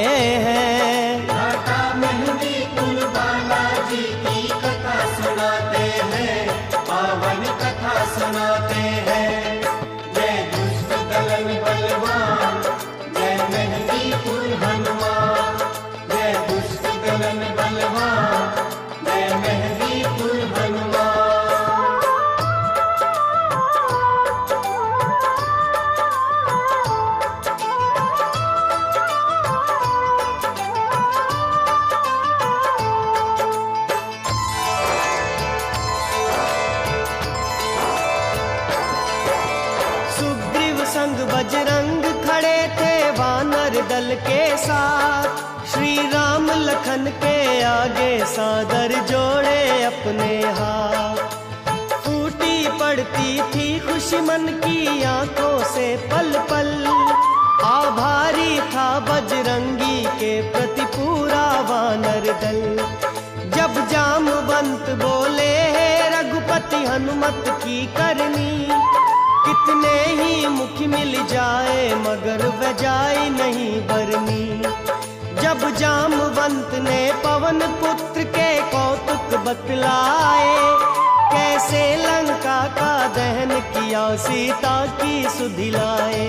[SPEAKER 1] हैं।
[SPEAKER 2] माता मेहंदीपुर बालाजी की कथा सुनाते हैं, पावन कथा सुनाते हैं। जय दुष्ट दलन बलवान, जय मेहंदीपुर हनुमान। जय दुष्ट दलन बलवान, जय मेहंदीपुर हनुमान।
[SPEAKER 1] संग बजरंग खड़े थे वानर दल के साथ, श्री राम लखन के आगे सादर जोड़े अपने हाथ। फूटी पड़ती थी खुशी मन की आंखों से पल पल, आभारी था बजरंगी के प्रति पूरा वानर दल। जब जामवंत बोले, हे रघुपति हनुमत की करनी, कितने ही मुख मिल जाए मगर वह जाए नहीं बरनी। जब जामवंत ने पवन पुत्र के कौतुक बतलाए, कैसे लंका का दहन किया सीता की सुधिलाए।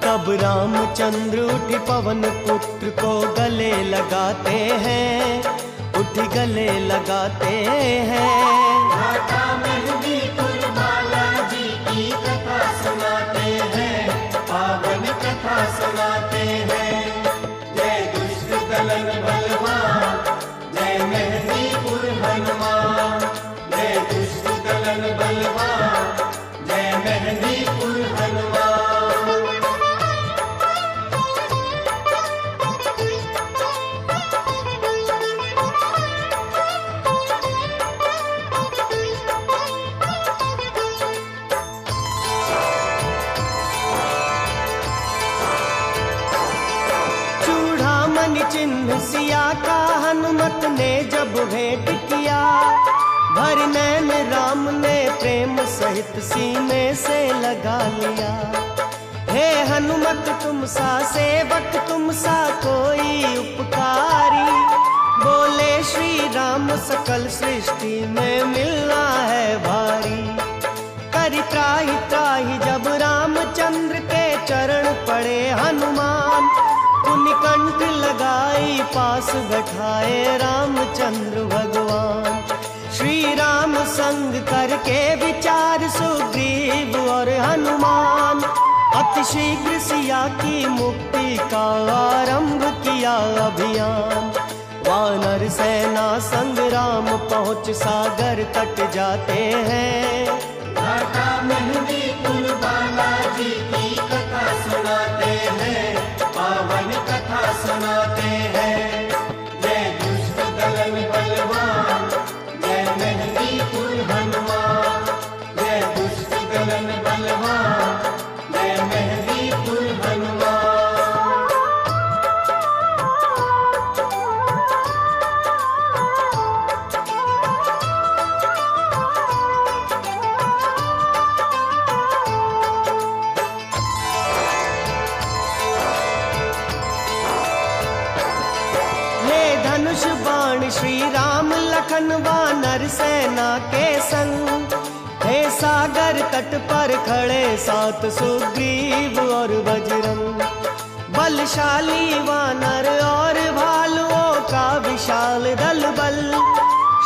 [SPEAKER 1] तब रामचंद्र उठ पवन पुत्र को गले लगाते हैं, उठ गले लगाते हैं।
[SPEAKER 2] सुनाते हैं। जय दुष्ट दलन बलवान, जय मेहंदीपुर हनुमान। जय दुष्ट दलन बलवान, जय मेहंदीपुर हनुमान।
[SPEAKER 1] चिन्ह सिया का हनुमत ने जब भेंट किया, भर नैन राम ने प्रेम सहित सीने से लगा लिया। हे हनुमत तुम सा सेवक, तुम सा कोई उपकारी, बोले श्री राम सकल सृष्टि में मिलना है भारी। करि त्राहि त्राहि जब रामचंद्र के चरण पड़े हनुमान, पुनिकंठ लगाई पास बैठाए रामचंद्र भगवान। श्री राम संग करके विचार सुग्रीव और हनुमान, अति शीघ्र सिया की मुक्ति का आरंभ किया अभियान। वानर सेना संग राम पहुँच सागर तट जाते हैं।
[SPEAKER 2] घाटा मेहंदीपुर बालाजी की कथा सुनाते हैं, पावन कथा सुनाते हैं। जय दुष्ट दलन बलवान, जय मेहंदीपुर हनुमान। जय दुष्ट दलन बलवान, जय मेहंदीपुर हनुमान।
[SPEAKER 1] धनुष बाण श्री राम लखन वानर सेना के संग, हे सागर तट पर खड़े सात सुग्रीव और बजरंग। बलशाली वानर और भालुओं का विशाल दल बल,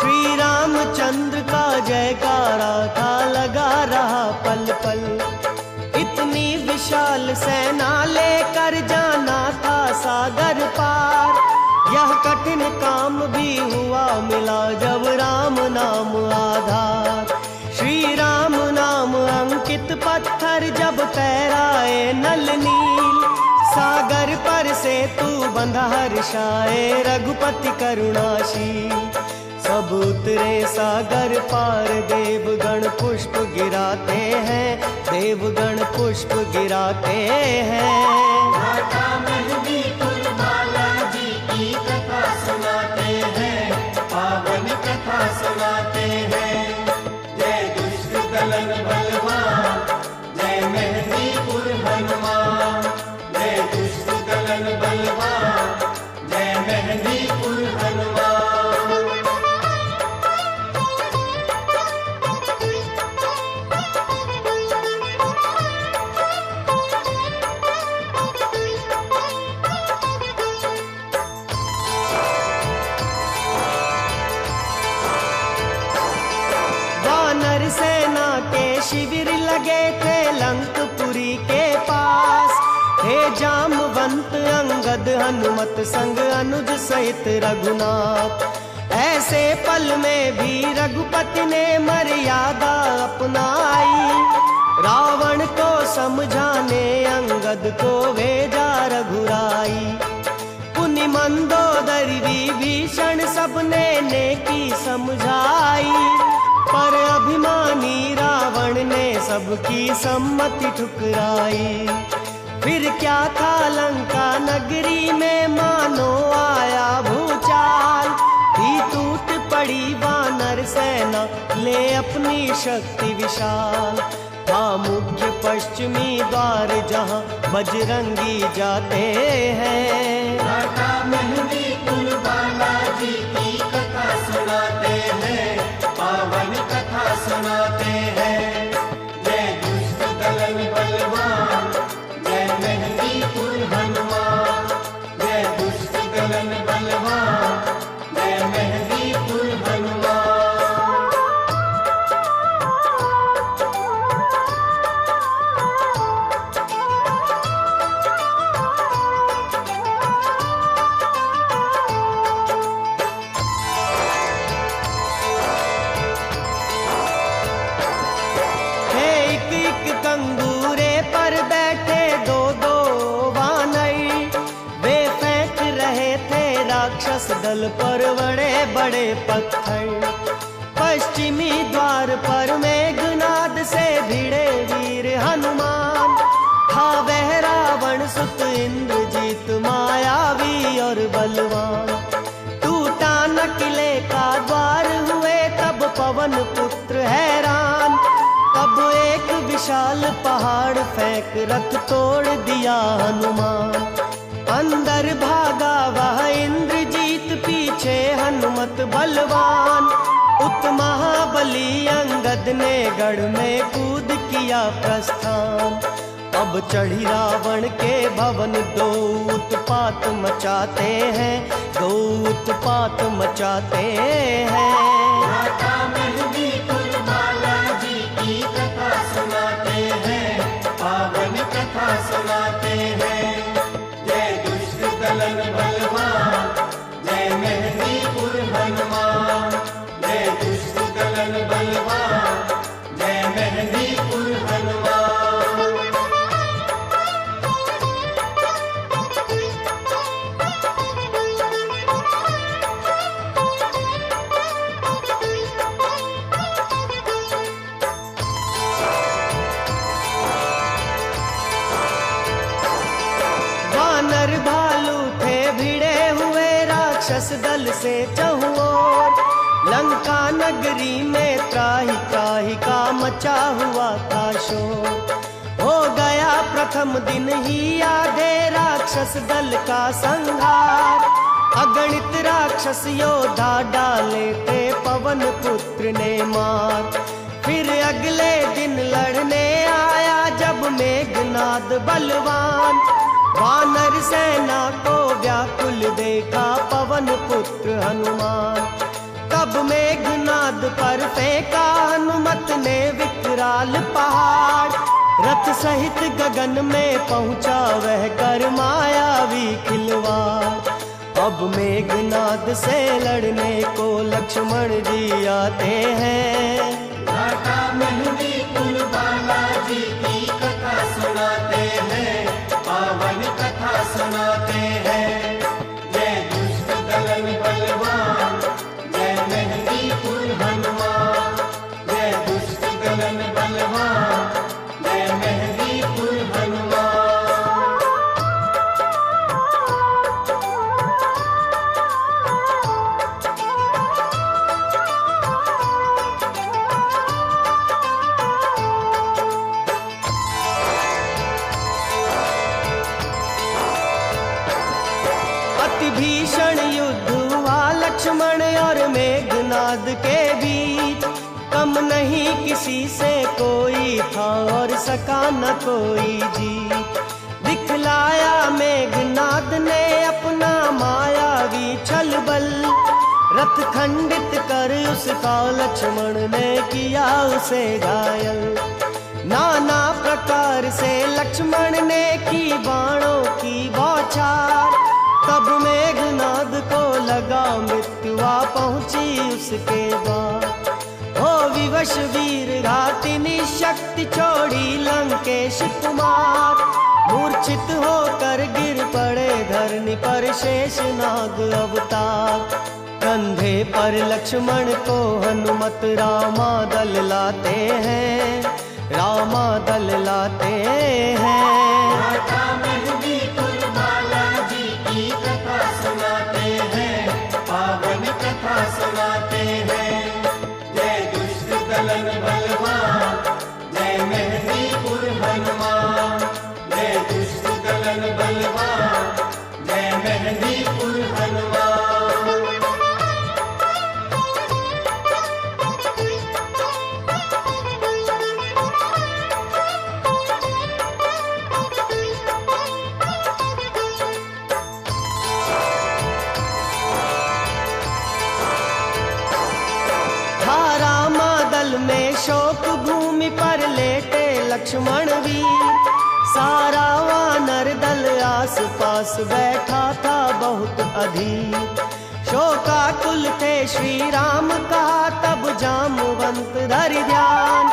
[SPEAKER 1] श्री रामचंद्र का जयकारा था लगा रहा पल पल। इतनी विशाल सेना लेकर जाना था सागर पार, यह कठिन काम भी हुआ मिला जब राम नाम आधार। श्री राम नाम अंकित पत्थर जब तैराए नल नील, सागर पर से तू बंधा हर्षाए रघुपति करुणाशील। सब उतरे सागर पार, देवगण पुष्प गिराते हैं, देवगण पुष्प गिराते हैं।
[SPEAKER 2] घाटा मेहंदीपुर बालाजी की कथा सुनाते हैं, पावन कथा सुनाते हैं। जय दुष्ट दलन बलवान, जय मेहंदीपुर हनुमान। जय दुष्ट दलन बलवान, जय मेहंदीपुर हनुमान।
[SPEAKER 1] वानर सेना के शिविर लगे थे लंकपुरी के पास, हे जामवंत अंगद हनुमत संग अनुज सहित रघुनाथ। ऐसे पल में भी रघुपति ने मर्यादा अपनाई, रावण को समझाने अंगद को भेजा रघुराई। पुनि मंदोदरी विभीषण सबने नेकी समझाई, पर अभिमानी रावण ने सबकी सम्मति ठुकराई। फिर क्या था लंका नगरी में मानो आया भूचाल, ही टूट पड़ी वानर सेना ले अपनी शक्ति विशाल। था मुख्य पश्चिमी द्वार जहाँ बजरंगी जाते हैं।
[SPEAKER 2] घाटा मेहंदीपुर बालाजी की कथा सुनाते हैं, पावन कथा सुनाते हैं। जय दुष्ट दलन बलवान, जय मेहंदीपुर हनुमान। जय दुष्ट दलन बलवान, जय मेहंदीपुर हनुमान।
[SPEAKER 1] स्थल पर बड़े बड़े पत्थर। पश्चिमी द्वार पर मेघनाद से भिड़े वीर हनुमान। था वह रावण सुत इंद्रजीत मायावी और बलवान। टूटा न किले का द्वार हुए तब पवन पुत्र हैरान। तब एक विशाल पहाड़ फेंक रथ तोड़ दिया हनुमान। अंदर भागा वह इंद्रजीत पीछे हनुमत बलवान। उत महाबली अंगद ने गढ़ में कूद किया प्रस्थान। अब चढ़ी रावण के भवन दो उत्पात मचाते हैं, दो उत्पात मचाते हैं।
[SPEAKER 2] माता मेहंदीपुर बालाजी की कथा सुनाते हैं, पावन कथा सुनाते हैं। जय दुष्ट दलन बलवान, जय मेहंदीपुर हनुमान। जय दुष्ट दलन बलवान, जय मेहंदीपुर हनुमान।
[SPEAKER 1] वानर भालू थे भिड़े हुए राक्षस दल से चहुं ओर। लंका नगरी में त्राहि त्राहि का मचा हुआ था शोर। हो गया प्रथम दिन ही आधे राक्षस दल का संहार। अगणित राक्षस योद्धा डाले थे पवन पुत्र ने मार। फिर अगले दिन लड़ने आया जब मेघनाद बलवान। वानर सेना को व्याकुल देखा पवन पुत्र हनुमान। तब मेघनाद पर फेंका हनुमत ने विकराल पहाड़। रथ सहित गगन में पहुंचा वह कर मायावी खिलवाड़। अब मेघनाद से लड़ने को लक्ष्मण जी आते हैं।
[SPEAKER 2] माता मेहंदीपुर बालाजी की कथा सुनाते हैं, पावन कथा सुनाते हैं। जय दुष्ट दलन बलवान, जय मेहंदीपुर हनुमान। जय दुष्ट दलन बलवान, जय मेहंदीपुर हनुमान।
[SPEAKER 1] भीषण युद्ध हुआ लक्ष्मण और मेघनाद के बीच। कम नहीं किसी से कोई था और सका न कोई जीत। दिखलाया मेघनाद ने अपना मायावी छल बल। रथ खंडित कर उसका लक्ष्मण ने किया उसे घायल। नाना प्रकार से लक्ष्मण ने की बाणों की बौछार। तब मेघनाद को लगा मृत्युआ पहुंची उसके बाद। हो विवश वीर घातिनी शक्ति छोड़ी लंकेश कुमार। मूर्छित होकर गिर पड़े धरनी पर शेषनाग अवतार। कंधे पर लक्ष्मण को हनुमत रामा दल लाते हैं, रामा दल लाते हैं।
[SPEAKER 2] माता मेहंदीपुर बालाजी की कथा सुनाते हैं, पावन कथा सुनाते हैं। जय दुष्ट दलन बलवान, जय मेहंदीपुर हनुमान। जय दुष्ट दलन बलवान, जय मेहंदीपुर हनुमान।
[SPEAKER 1] में शोक भूमि पर लेटे लक्ष्मण वीर। सारा वानर दल आस पास बैठा था बहुत अधीर। शोकाकुल थे श्री राम कहा तब जामवंत धरि ध्यान।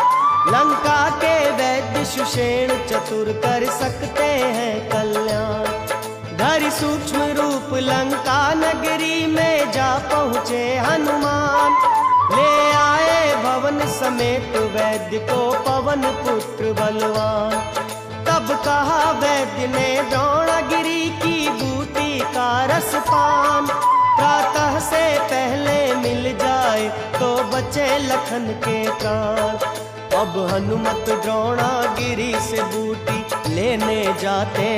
[SPEAKER 1] लंका के वैद्य सुषेण चतुर कर सकते हैं कल्याण। धरि सूक्ष्म रूप लंका नगरी में पहुँचे हनुमान, ले आए भवन समेत वैद्य को पवन पुत्र बलवान। तब कहा वैद्य ने द्रोणागिरी की बूटी का रस पान, प्रातः से पहले मिल जाए तो बचे लखन के प्राण। अब हनुमत द्रोणागिरी से बूटी लेने जाते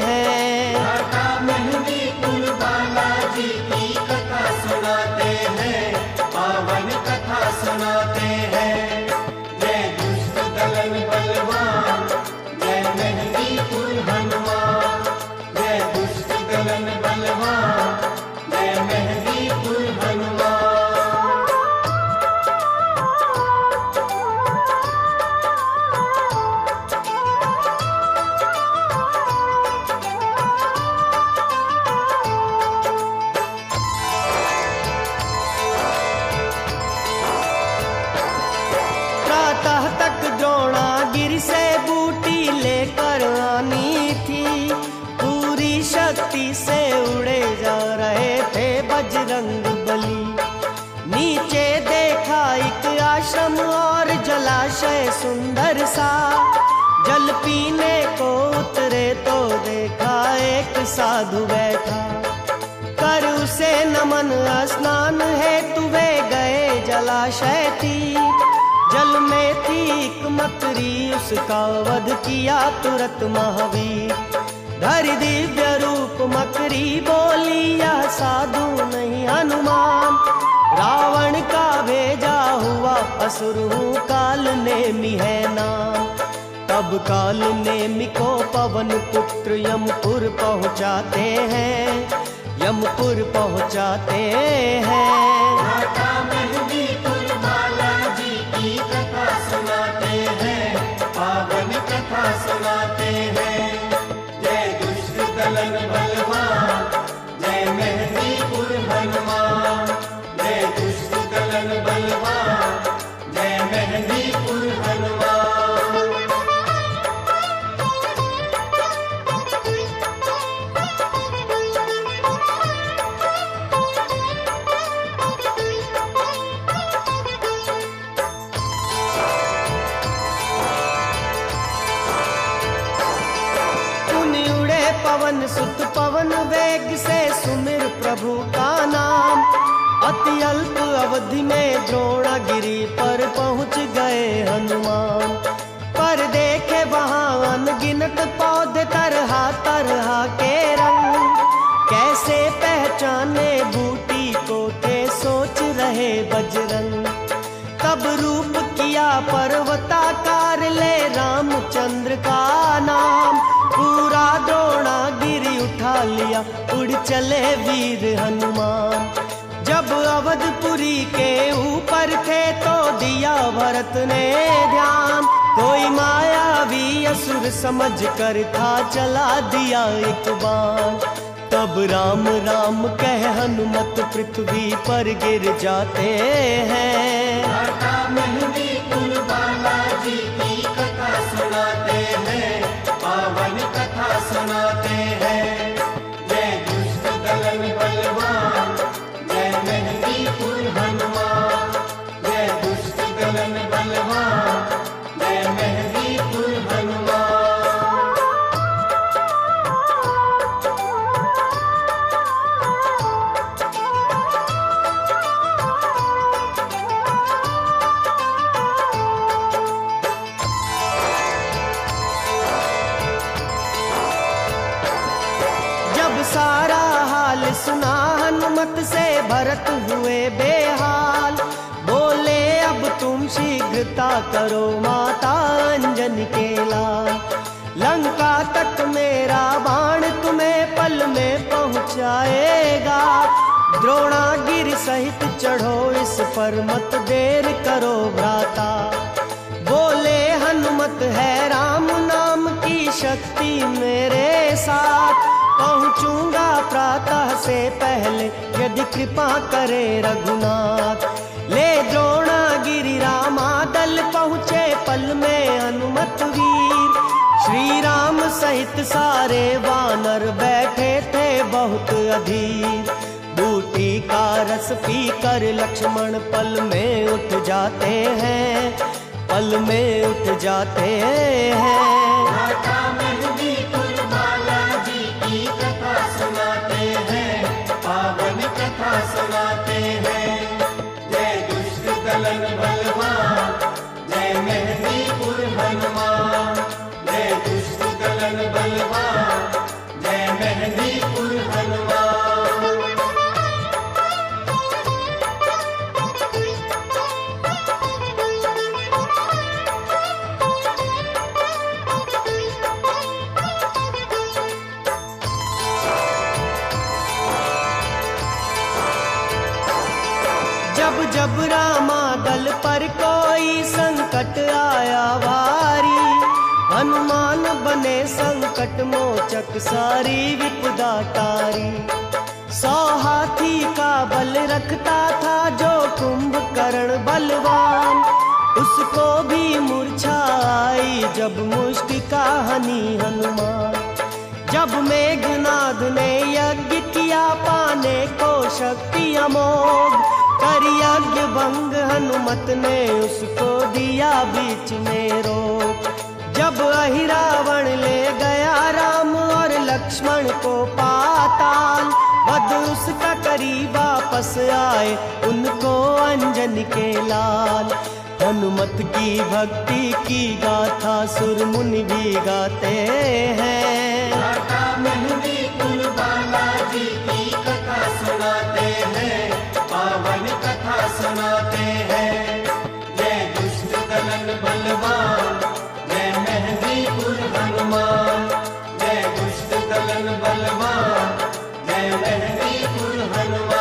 [SPEAKER 1] हैं।
[SPEAKER 2] माता मेहंदीपुर बालाजी की कथा सुनाते हैं, पावन कथा सुनाते हैं। जय दुष्ट दलन बलवान, जय मेहंदीपुर हनुमान। जय दुष्ट दलन बलवान, जय मेहंदीपुर हनुमान।
[SPEAKER 1] प्रातः तक द्रोणागिरी से बूटी लेकर आनी थी, पूरी शक्ति से उड़े जा रहे थे बजरंग बली। नीचे देखा एक आश्रम और जलाशय सुंदर सा, जल पीने को उतरे तो देखा एक साधु बैठा। कर उसे नमन स्नान हेतु वे गए जलाशय थी, जल में थी एक मकरी उसका वध किया तुरंत महावीर। धरि दिव्य रूप मकरी बोली यह साधु नहीं हनुमान, रावण का भेजा हुआ असुर हूँ काल नेमि है नाम। तब काल नेमि को पवन पुत्र यमपुर पहुँचाते हैं, यमपुर पहुँचाते हैं।
[SPEAKER 2] माता मेहंदीपुर बालाजी की कथा सुनाते हैं, पावन कथा सुनाते हैं। जय दुष्ट दलन बलवान, जय मेहंदीपुर हनुमान। जय दुष्ट दलन बलवान, जय मेहंदीपुर हनुमान।
[SPEAKER 1] पवन सुत पवन वेग से सुमिर प्रभु का नाम, अति अल्प अवधि में द्रोणागिरी पर पहुँच गए हनुमान। पर देखे वहाँ अनगिनत पौधे तरह तरह के रंग, कैसे पहचाने बूटी को थे सोच रहे बजरंग। तब रूप किया पर्वताकार ले रामचंद्र का नाम, पूरा द्रोणागिरी उठा लिया उड़ चले वीर हनुमान। जब अवधपुरी के ऊपर थे तो दिया भरत ने ध्यान, कोई मायावी असुर समझ कर था चला दिया एक बाण। तब राम राम कह हनुमत पृथ्वी पर गिर जाते हैं।
[SPEAKER 2] माता मेहंदीपुर बालाजी की कथा सुनाते हैं, पावन कथा सुनाते हैं। जय दुष्ट दलन बलवान, जय मेहंदीपुर हनुमान। जय दुष्ट दलन बलवान, जय मेहंदीपुर हनुमान।
[SPEAKER 1] सारा हाल सुना हनुमत से भरत हुए बेहाल, बोले अब तुम शीघ्रता करो माता अंजनी के लाल। लंका तक मेरा बाण तुम्हें पल में पहुँचाएगा, द्रोणागिरि सहित चढ़ो इस पर मत देर करो भ्राता। बोले हनुमत है राम नाम की शक्ति मेरे साथ, पहुँचूंगा प्रातः से पहले यदि कृपा करे रघुनाथ। ले द्रोणागिरि रामादल पहुँचे पल में हनुमत वीर, श्री राम सहित सारे वानर बैठे थे बहुत अधीर। बूटी का रस पीकर लक्ष्मण पल में उठ जाते हैं, पल में उठ जाते हैं।
[SPEAKER 2] घाटा मेहंदीपुर बालाजी की कथा सुनाते हैं, पावन कथा सुनाते हैं। जय दुष्ट दलन बलवान, जय मेहंदीपुर हनुमान। जय दुष्ट दलन बलवान, जय मेहंदीपुर हनुमान।
[SPEAKER 1] जब जब रामा दल पर कोई संकट आया भारी, हनुमान बने संकट मोचक सारी विपदा टारी। 100 हाथी का बल रखता था जो कुंभकर्ण बलवान, उसको भी मूर्छा आई जब मुष्टिका हनी हनुमान। जब मेघनाद ने यज्ञ किया पाने को शक्ति अमोघ, कर यज्ञ भंग हनुमत ने उसको दिया बीच में रोक। जब अहिरावण ले गया राम और लक्ष्मण को पाताल, वध उसका करी वापस आए उनको अंजनी के लाल। हनुमत की भक्ति की गाथा सुर मुनि भी गाते हैं।
[SPEAKER 2] घाटा मेहंदीपुर बालाजी की कथा सुनाते हैं, पावन कथा सुनाते हैं। जय दुष्ट दलन बलवान, जय मेहंदीपुर हनुमान। जय दुष्ट दलन बलवान, जय मेहंदीपुर हनुमान।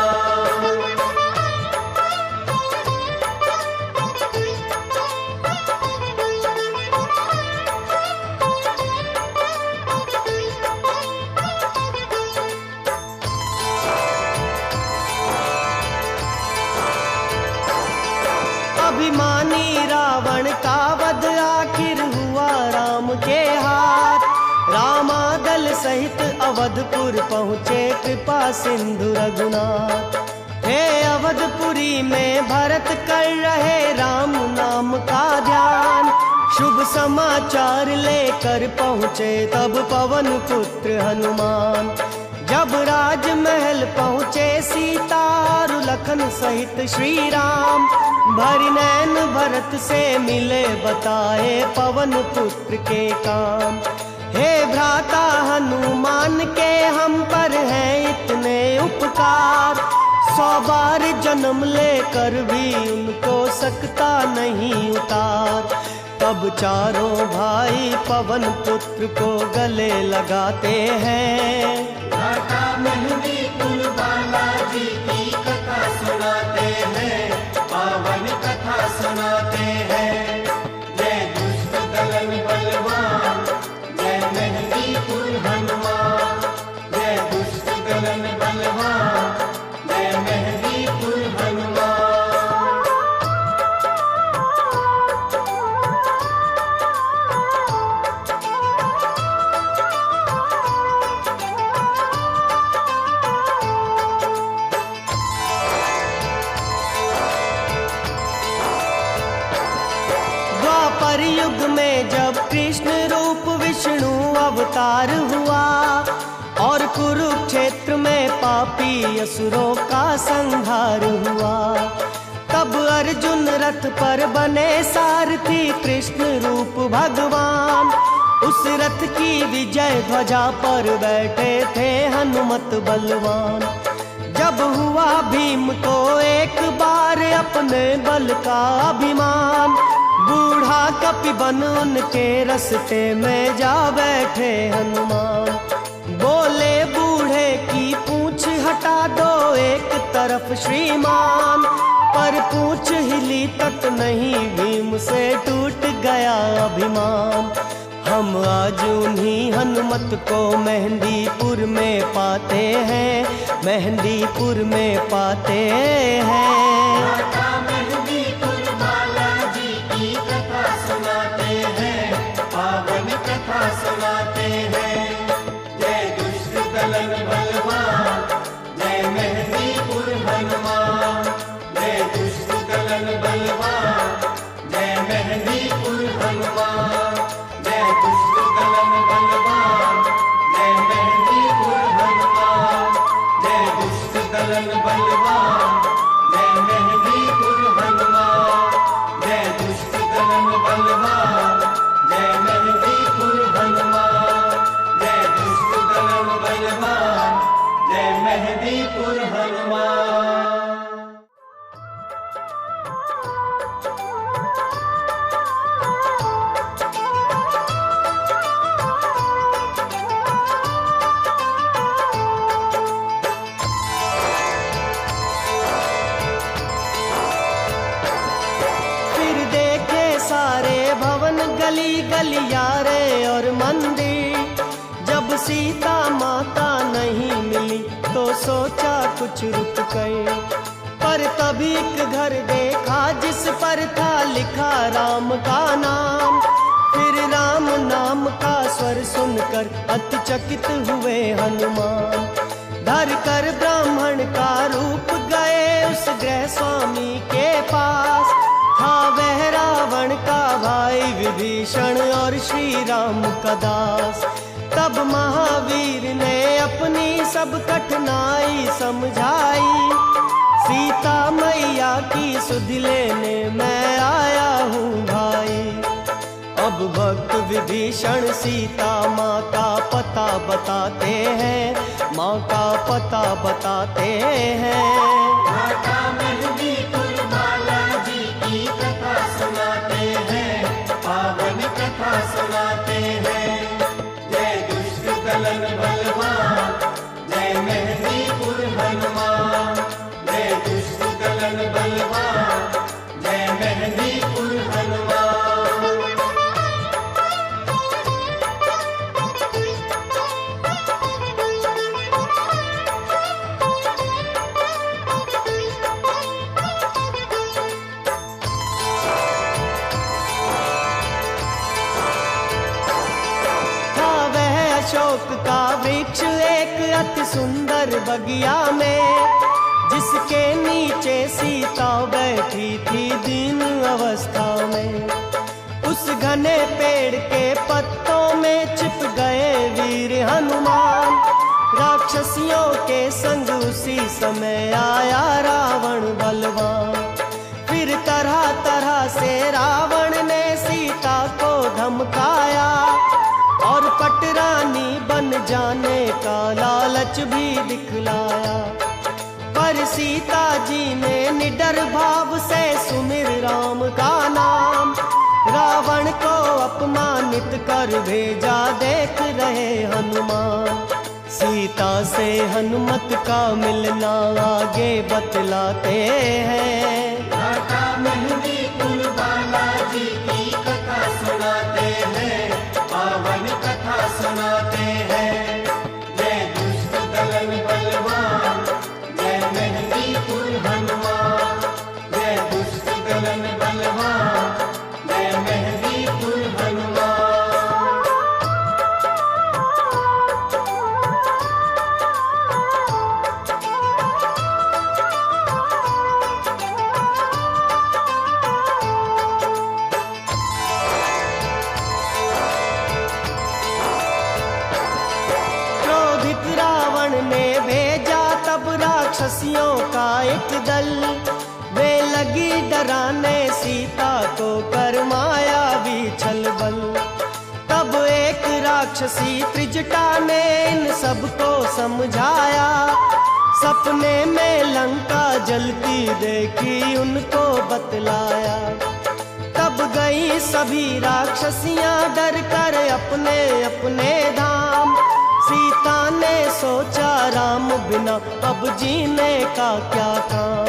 [SPEAKER 1] अभिमानी रावण का वध आखिर हुआ राम के हाथ। रामादल सहित अवधपुर पहुँचे कृपा सिंधु रघुनाथ। हे अवधपुरी में भरत कर रहे राम नाम का ध्यान, शुभ समाचार लेकर पहुँचे तब पवन पुत्र हनुमान। जब राजमहल पहुँचे सीता और लखन सहित श्री राम, भरी नैन भरत से मिले बताए पवन पुत्र के काम। हे भ्राता हनुमान के हम पर हैं इतने उपकार, 100 बार जन्म लेकर भी उनको सकता नहीं उतार। तब चारों भाई पवन पुत्र को गले लगाते हैं।
[SPEAKER 2] घाटा मेहंदीपुर बालाजी की कथा सुनाते हैं, पावन कथा सुनाते हैं। जय दुष्ट दलन बलवान, जय मेहंदीपुर हनुमान। जय दुष्ट दलन बलवान, जय मेहंदीपुर हनुमान।
[SPEAKER 1] द्वापर युग में जब कृष्ण रूप विष्णु अवतार हुआ, और कुरुक्षेत्र में पापी असुरों का संहार हुआ, तब अर्जुन रथ पर बने सारथी कृष्ण रूप भगवान। उस रथ की विजय ध्वजा पर बैठे थे हनुमत बलवान। जब हुआ भीम को एक बार अपने बल का अभिमान, बूढ़ा कपि बन उनके रस्ते में जा बैठे हनुमान। बोले बूढ़े की पूंछ हटा दो एक तरफ श्रीमान, पर पूंछ हिली तक नहीं भीम से टूट गया अभिमान। हम आज उन्हीं हनुमत को मेहंदीपुर में पाते हैं, मेहंदीपुर में पाते हैं।
[SPEAKER 2] घाटा मेहंदीपुर बालाजी की कथा सुनाते हैं, पावन कथा सुनाते हैं। जय दुष्ट दलन बलवान, जय मेहंदीपुर हनुमान। मेहंदीपुर हनुमान।
[SPEAKER 1] गली गलियारे और मंदिर, जब सीता माता नहीं मिली तो सोचा कुछ रुक गए, पर तभी एक घर देखा जिस पर था लिखा राम का नाम। फिर राम नाम का स्वर सुनकर अतिचकित हुए हनुमान, धर कर ब्राह्मण का रूप गए उस गृह स्वामी के पास। था वह रावण का भाई विभीषण और श्री राम का दास। तब महावीर ने अपनी सब कठिनाई समझाई, सीता मैया की सुध लेने मैं आया हूँ भाई। अब भक्त विभीषण सीता माँ का पता बताते हैं, माँ का पता बताते हैं।
[SPEAKER 2] माता मेहंदीपुर बालाजी की कथा सुनाते हैं, पावन कथा सुनाते हैं। जय दुष्ट दलन बलवान, जय मेहंदीपुर हनुमान। जय दुष्ट दलन बलवान, जय मेहंदीपुर हनुमान।
[SPEAKER 1] अशोक का वृक्ष एक अति सुंदर बगिया में, जिसके नीचे सीता बैठी थी दीन अवस्था में। उस घने पेड़ के पत्तों में छिप गए वीर हनुमान, राक्षसियों के संग उसी समय आया रावण बलवान। फिर तरह तरह से रावण ने सीता को धमकाया, और पटरानी बन जाने का लालच भी दिखलाया। पर सीता जी ने निडर भाव से सुमिर राम का नाम, रावण को अपमानित कर भेजा देख रहे हनुमान। सीता से हनुमत का मिलना आगे बतलाते हैं।
[SPEAKER 2] माता मेहंदीपुर बालाजी की कथा सुनाते हैं, पावन कथा सुनाते हैं। जय दुष्ट दलन बलवान, जय मेहंदीपुर हनुमान। जय दुष्ट दलन बलवान, जय मेहंदीपुर हनुमान।
[SPEAKER 1] राक्षसियों का एक दल, वे लगी डराने सीता को कर मायावी छलबल। तब एक राक्षसी त्रिजटा ने इन सबको समझाया, सपने में लंका जलती देखी उनको बतलाया। तब गई सभी राक्षसियां डर कर अपने अपने धाम, सीता ने सोचा राम बिना अब जीने का क्या काम।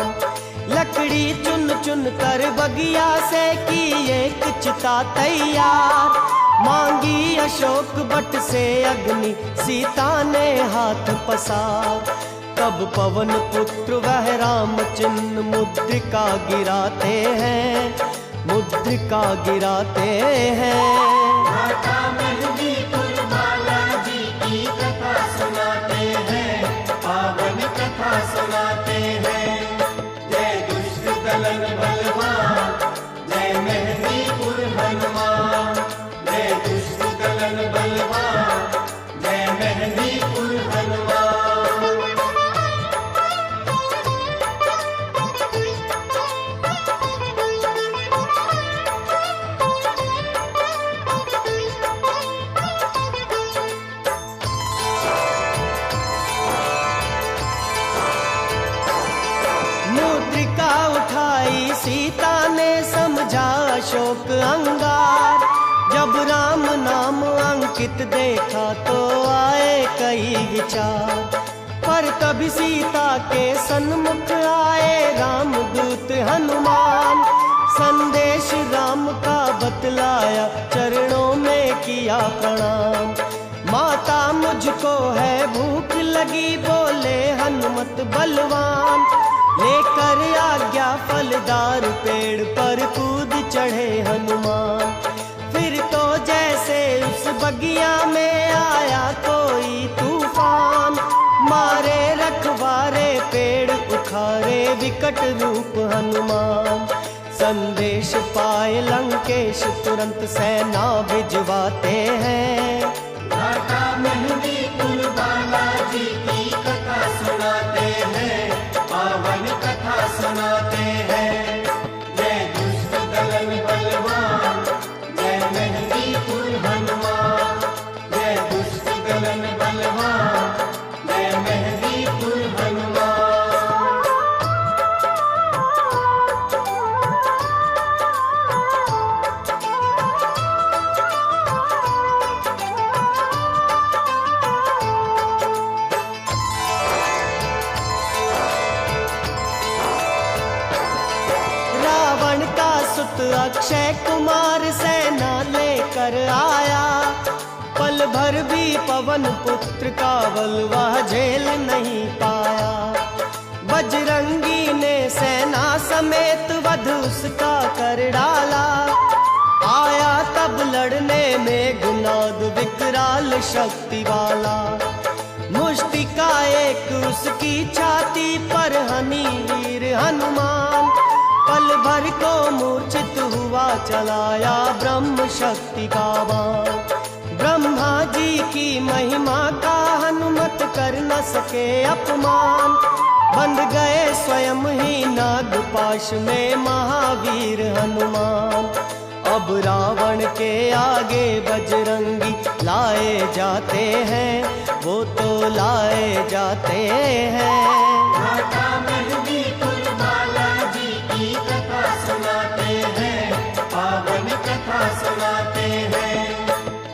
[SPEAKER 1] लकड़ी चुन चुन कर बगिया से की एक चिता तैयार, मांगी अशोक बट से अग्नि सीता ने हाथ पसार। तब पवन पुत्र वह राम चिन्ह मुद्रिका गिराते हैं, मुद्रिका गिराते हैं।
[SPEAKER 2] माता मेहंदीपुर बालाजी की कथा सुनाते हैं, पावन कथा सुनाते हैं। जय दुष्ट दलन बलवान, जय मेहंदीपुर हनुमान। जय दुष्ट दलन बलवान, जय मेहंदीपुर हनुमान।
[SPEAKER 1] राम नाम अंकित देखा तो आए कई विचार, पर तभी सीता के सन्मुख आए रामदूत हनुमान। संदेश राम का बतलाया, चरणों में किया प्रणाम। माता मुझको है भूख लगी, बोले हनुमत बलवान। लेकर आज्ञा फलदार पेड़ पर कूद चढ़े हनुमान। फिर तो जैसे उस बगिया में आया कोई तूफान, मारे रखवारे पेड़ उखाड़े विकट रूप हनुमान। संदेश पाए लंकेश तुरंत सेना भिजवाते हैं,
[SPEAKER 2] माता मेहंदीपुर बालाजी की कथा सुनाते हैं, पावन कथा सुनाते हैं। जय दुष्ट दलन बलवान, जय मेहंदीपुर हनुमान। जय दुष्ट दलन बलवान, जय मेहंदीपुर हनुमान।
[SPEAKER 1] अक्षय कुमार सेना लेकर आया, पल भर भी पवन पुत्र का बल वह झेल नहीं पाया। बजरंगी ने सेना समेत वध उसका कर डाला, आया तब लड़ने में गुनाद विकराल शक्ति वाला। मुष्टिका एक उसकी छाती पर हनी वीर हनुमान, पल भर को मूर्छित हुआ चलाया ब्रह्म शक्ति का बाण। ब्रह्मा जी की महिमा का हनुमत कर न सके अपमान, बंध गए स्वयं ही नागपाश में महावीर हनुमान। अब रावण के आगे बजरंगी लाए जाते हैं, वो तो लाए जाते हैं।
[SPEAKER 2] माता मेहंदीपुर बालाजी की कथा सुनाते हैं, पावन कथा सुनाते हैं।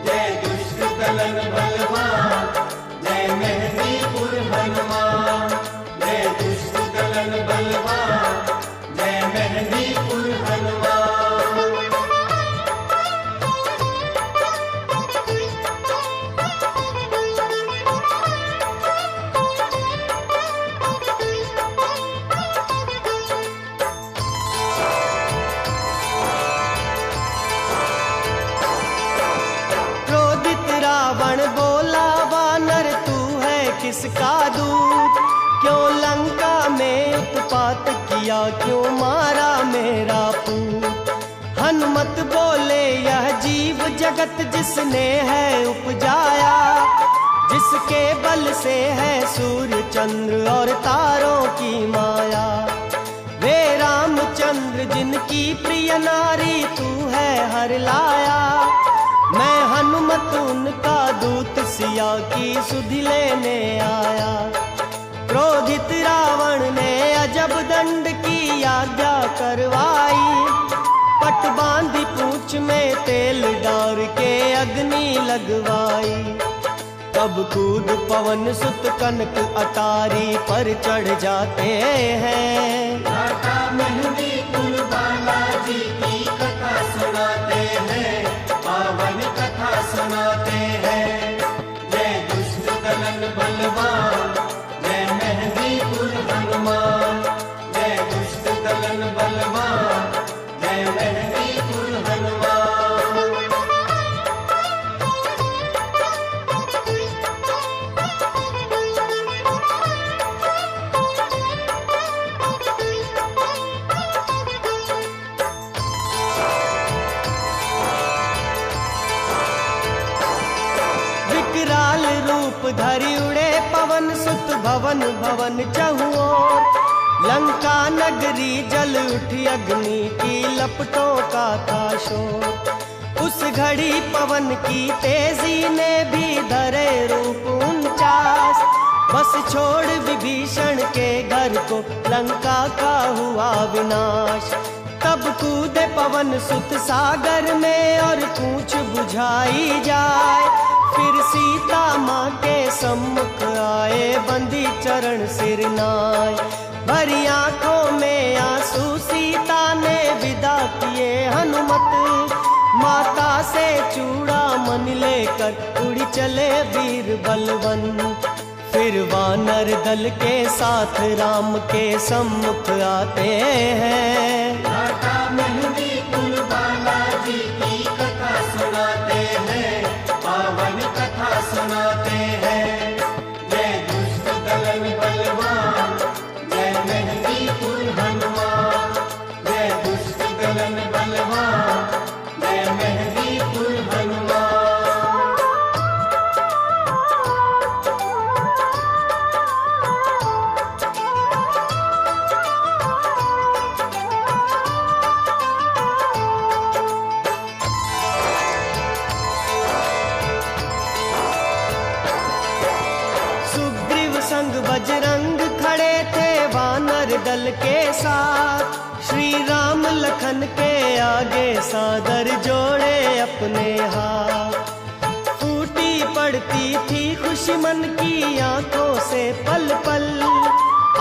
[SPEAKER 2] जय दुष्ट दलन बलवान, जय मेहंदीपुर हनुमान। जय दुष्ट दलन बलवान, जय मेहंदीपुर हनुमान।
[SPEAKER 1] किसका दूत, क्यों लंका में उत्पात किया, क्यों मारा मेरा पूत। हनुमत बोले यह जीव जगत जिसने है उपजाया, जिसके बल से है सूर्य चंद्र और तारों की माया। वे रामचंद्र जिनकी प्रिय नारी तू है हर लाया, मैं हनुमत उनका दूत सिया की सुधि लेने आया। क्रोधित रावण ने अजब दंड की आज्ञा करवाई, पट बांधी पूंछ में तेल डाल के अग्नि लगवाई। तब कूद पवन सुत कनक अटारी पर चढ़ जाते हैं,
[SPEAKER 2] माता मेहंदीपुर बालाजी की कथा सुनाते हैं, पावन कथा सुनाते हैं। जय दुष्ट दलन बलवान, जय मेहंदीपुर हनुमान। जय दुष्ट दलन बलवान, जय मेहंदीपुर हनुमान।
[SPEAKER 1] विकराल रूप धरि उड़े पवन सुत भवन भवन चहुओर। लंका नगरी जल उठी अग्नि की लपटों का था शोर। उस घड़ी पवन की तेजी ने भी धरे रूप 49, बस छोड़ विभीषण के घर को लंका का हुआ विनाश। तब कूदे पवन सुत सागर में और पूछ बुझाई जाए। फिर सीता माँ के सम्मुख आए, बंदी चरण सिर नाय। भरी आंखों में आंसू सीता ने विदा किए हनुमत। माता से चूड़ा मन लेकर उड़ी चले वीर बलवन। फिर वानर दल के साथ राम के सम्मुख आते हैं।
[SPEAKER 2] माता मेहंदी कुल बालाजी की कथा सुनाते हैं, पावन कथा सुनाते हैं। जय दुष्ट दलन बलवान, जय मेहंदी कुल हनुमान। जय दुष्ट दलन बलवान, जय मेहंदी कुल हनुमान।
[SPEAKER 1] संग बजरंग खड़े थे वानर दल के साथ। श्री राम लखन के आगे सादर जोड़े अपने हाथ। फूटी पड़ती थी खुशी मन की आंखों से पल पल।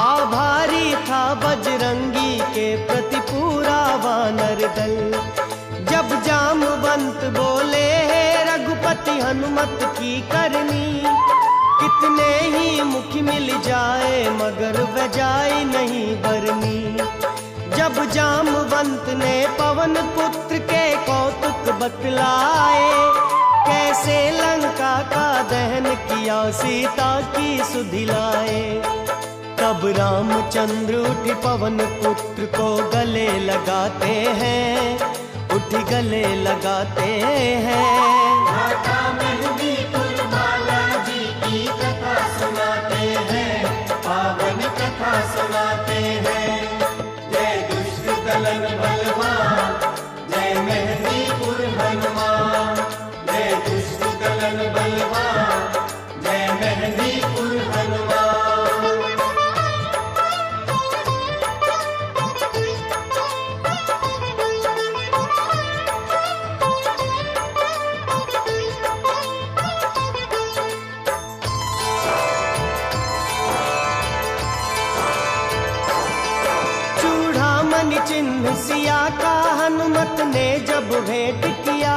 [SPEAKER 1] आभारी था बजरंगी के प्रति पूरा वानर दल। जब जामवंत बोले रघुपति हनुमत की करनी। कितने ही मुख मिल जाए मगर वह जाए नहीं बरनी। जब जामवंत ने पवन पुत्र के कौतुक बतलाए। कैसे लंका का दहन किया सीता की सुधिलाए। तब रामचंद्र उठ पवन पुत्र को गले लगाते हैं, उठ गले लगाते हैं।
[SPEAKER 2] माता मेहंदी कुल बालाजी की कथा सुनाते हैं, पावन कथा सुनाते हैं। जय दुष्ट दलन बलवान, जय मेहंदी कुल हनुमान। जय दुष्ट दलन बलवान, जय मेहंदी कुल हनुमान।
[SPEAKER 1] चिन्ह सिया का हनुमत ने जब भेंट किया।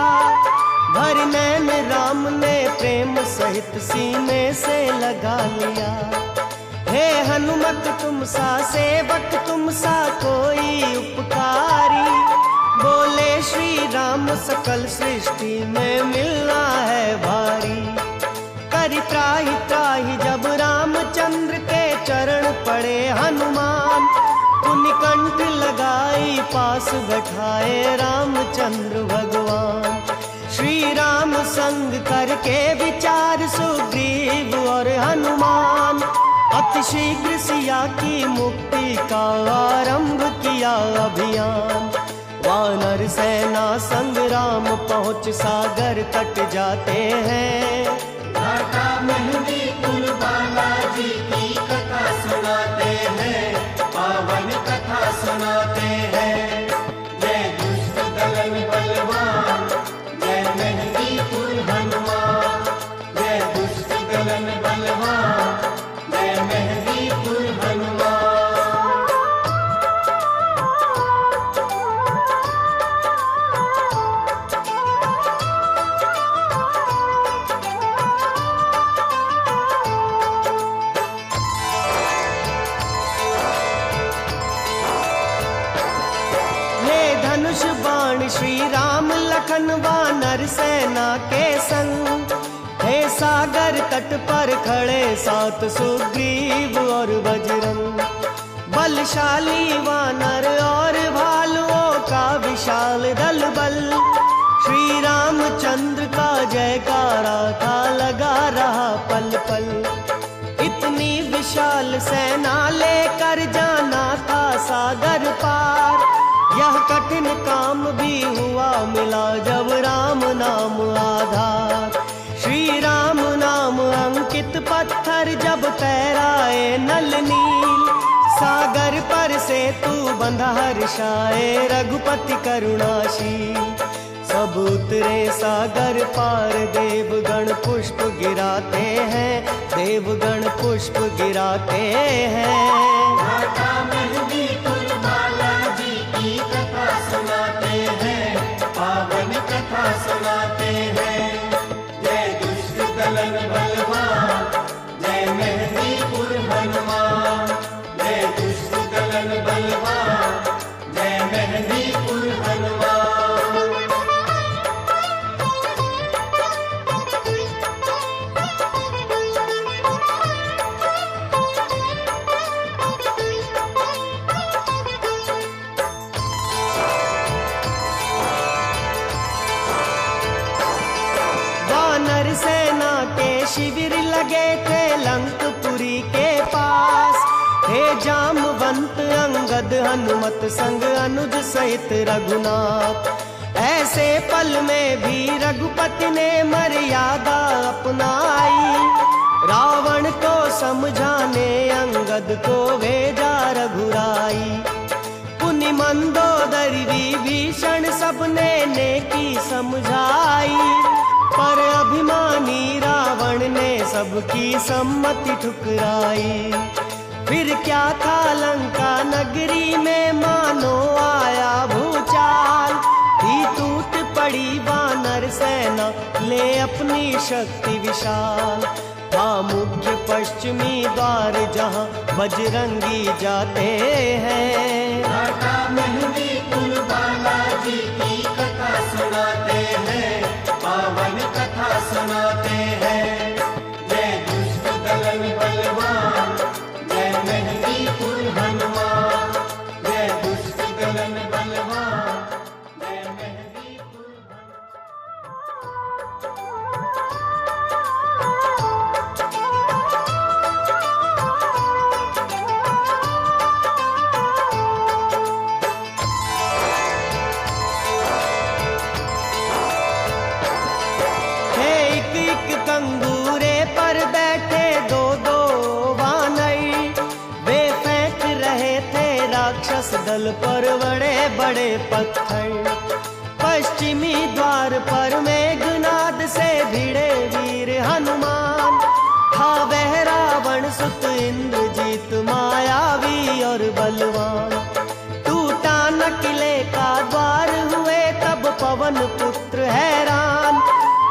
[SPEAKER 1] भर नैन राम ने प्रेम सहित सीने से लगा लिया। हे हनुमत तुम सा सेवक, तुम सा कोई उपकारी। बोले श्री राम सकल सृष्टि में मिलना है भारी। करि त्राहि त्राहि जब रामचंद्र के चरण पड़े हनुमान। पुनिकंठ लगाई पास बैठाए रामचंद्र भगवान। श्री राम संग करके विचार सुग्रीव और हनुमान। अति शीघ्र सिया की मुक्ति का आरंभ किया अभियान। वानर सेना संग राम पहुँच सागर तट जाते हैं।
[SPEAKER 2] माता मेहंदी कुल बालाजी की कथा सुनाते हैं, पावन कथा सुनाते हैं। जय दुष्ट दलन बलवान, जय मेहंदी कुल हनुमान। जय दुष्ट दलन बलवान, जय मेहंदी कुल हनुमान।
[SPEAKER 1] धनुष बाण श्री राम लखन वानर सेना के संग। हे सागर तट पर खड़े सात सुग्रीव और बजरंग। बलशाली वानर और भालुओं का विशाल दल बल। श्री रामचंद्र का जयकारा था लगा रहा पल पल। इतनी विशाल सेना लेकर जाना था सागर पार। यह कठिन काम भी हुआ मिला जब राम नाम आधार। श्री राम नाम अंकित पत्थर जब तैराए नल नील। सागर पर सेतु बंधा हर्षाए रघुपति करुणाशील। सब उतरे सागर पार देवगण पुष्प गिराते हैं, देवगण पुष्प गिराते हैं।
[SPEAKER 2] माता मेहंदीपुर बालाजी की कथा सुनाते हैं, पावन कथा सुनाते हैं। जय दुष्ट दलन बलवान, जय मेहंदीपुर हनुमान। जय दुष्ट दलन बलवान, जय मेहंदीपुर हनुमान।
[SPEAKER 1] सेना के शिविर लगे थे लंकपुरी के पास। हे जामवंत अंगद हनुमत संग अनुज सहित रघुनाथ। ऐसे पल में भी रघुपति ने मर्यादा अपनाई। रावण को समझाने अंगद को भेजा रघुराई। पुनि मंदोदरी विभीषण सबने नेकी समझाई। पर अभिमानी रावण ने सबकी सम्मति ठुकराई। फिर क्या था लंका नगरी में मानो आया भूचाल। थी टूट पड़ी वानर सेना ले अपनी शक्ति विशाल। था मुख्य पश्चिमी द्वार जहाँ बजरंगी जाते हैं।
[SPEAKER 2] माता मेहंदीपुर बालाजी की कथा सुनाते हैं, पावन कथा सुनाते हैं। जय दुष्ट दलन बलवान, जय मेहंदीपुर हनुमान। जय दुष्ट दलन बलवान, जय मेहंदीपुर
[SPEAKER 1] कंगूरे पर बैठे दो दो वानर। वे फेंक रहे थे राक्षस दल पर बड़े बड़े पत्थर। पश्चिमी द्वार पर मेघनाद से भिड़े वीर हनुमान। था वह रावण सुत इंद्रजीत मायावी और बलवान। टूटा न किले का द्वार हुए तब पवन पुत्र हैरान।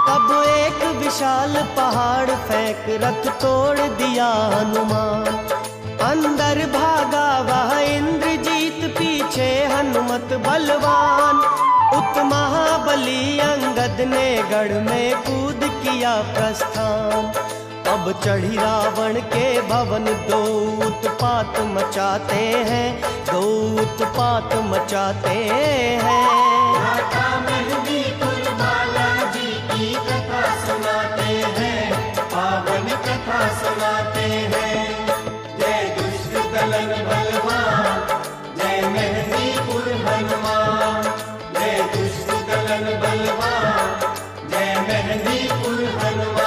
[SPEAKER 1] तब एक विशाल पहाड़ फेंक रथ तोड़ दिया हनुमान। अंदर भागा वह इंद्रजीत पीछे हनुमत बलवान। उत महाबली अंगद ने गढ़ में कूद किया प्रस्थान। अब चढ़ी रावण के भवन दो उत्पात मचाते हैं, दो उत्पात मचाते हैं।
[SPEAKER 2] माता मेहंदीपुर बालाजी की कथा सुनाते हैं, पावन कथा सुनाते हैं। जय दुष्ट दलन बलवान, जय मेहंदीपुर हनुमान। जय दुष्ट दलन बलवान, जय मेहंदीपुर हनुमान।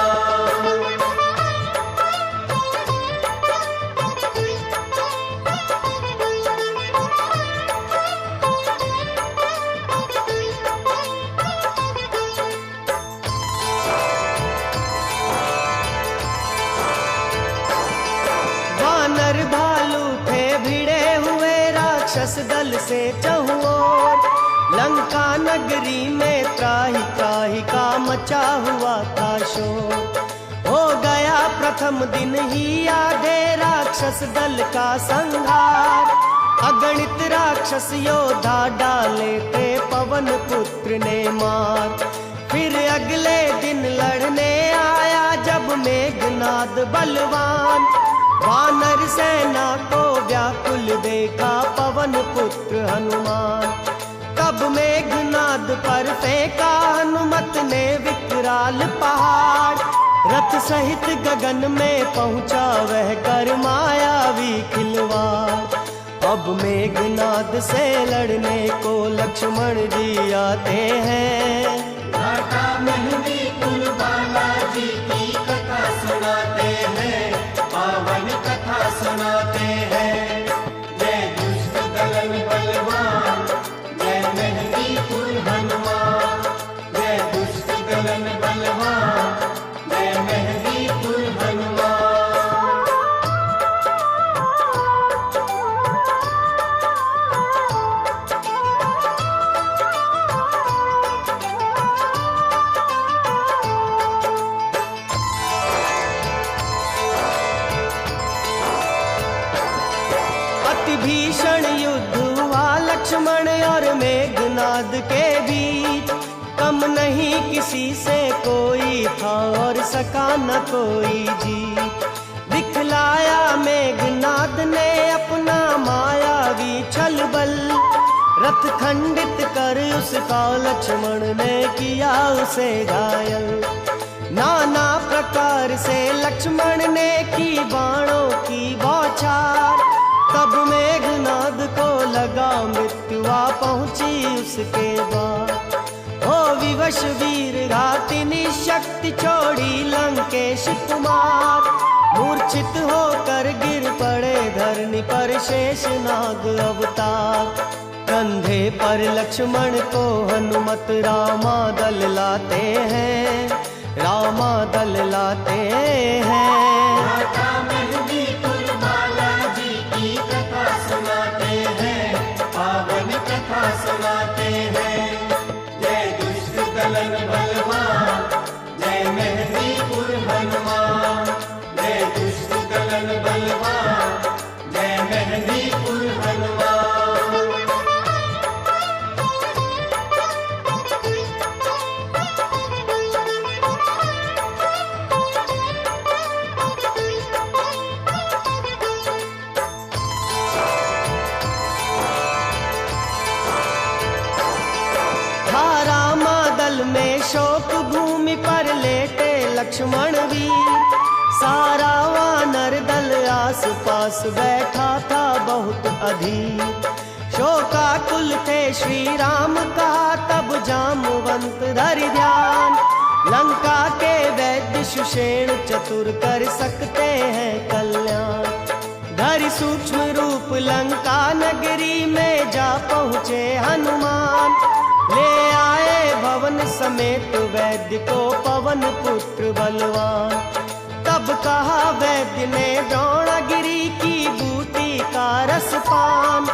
[SPEAKER 1] भालू थे भिड़े हुए राक्षस दल से चहुओर। लंका नगरी में त्राहि त्राहि का मचा हुआ था शोर। हो गया प्रथम दिन ही आधे राक्षस दल का संहार। अगणित राक्षस योद्धा डाले थे पवन पुत्र ने मार। फिर अगले दिन लड़ने आया जब मेघनाद बलवान। वानर सेना को व्याकुल देखा पवन पुत्र हनुमान। तब मेघनाद पर फेंका हनुमत ने विकराल पहाड़। रथ सहित गगन में पहुंचा वह कर मायावी खिलवाड़। अब मेघनाद से लड़ने को लक्ष्मण जी आते हैं।
[SPEAKER 2] माता मेहंदीपुर बालाजी की कथा सुनाते हैं, पावन कथा सुनाते हैं। जय दुष्ट
[SPEAKER 1] अति भीषण युद्ध हुआ लक्ष्मण और मेघनाद के बीच। कम नहीं किसी से कोई था और सका न कोई जीत। दिखलाया मेघनाद ने अपना मायावी छल बल, रथ खंडित कर उसका लक्ष्मण ने किया उसे घायल। नाना प्रकार से लक्ष्मण ने की बाणों की बौछार, तब मेघनाद को लगा मृत्युआ पहुंची उसके बाद। हो विवश वीर घातिनी शक्ति छोड़ी लंकेश कुमार, मूर्छित होकर गिर पड़े धरनी पर शेषनाग अवतार। कंधे पर लक्ष्मण को हनुमत रामा दल लाते हैं, रामा दल लाते हैं।
[SPEAKER 2] माता मेहंदीपुर बालाजी की कथा सुनाते हैं, पावन कथा सुनाते हैं। जय दुष्ट दलन बलवान, जय मेहंदीपुर हनुमान। जय दुष्ट दलन बलवान, जय मेहंदीपुर हनुमान।
[SPEAKER 1] में शोक भूमि पर लेटे लक्ष्मण वीर, सारा वानर दल आस पास बैठा था बहुत अधीर। शोकाकुल थे श्री राम का तब जामवंत धरि ध्यान, लंका के वैद्य सुषेण चतुर कर सकते हैं कल्याण। धरि सूक्ष्म रूप लंका नगरी में जा पहुँचे हनुमान, ले आए भवन समेत वैद्य को पवन पुत्र बलवान। तब कहा वैद्य ने द्रोणागिरी की बूटी का रस पान,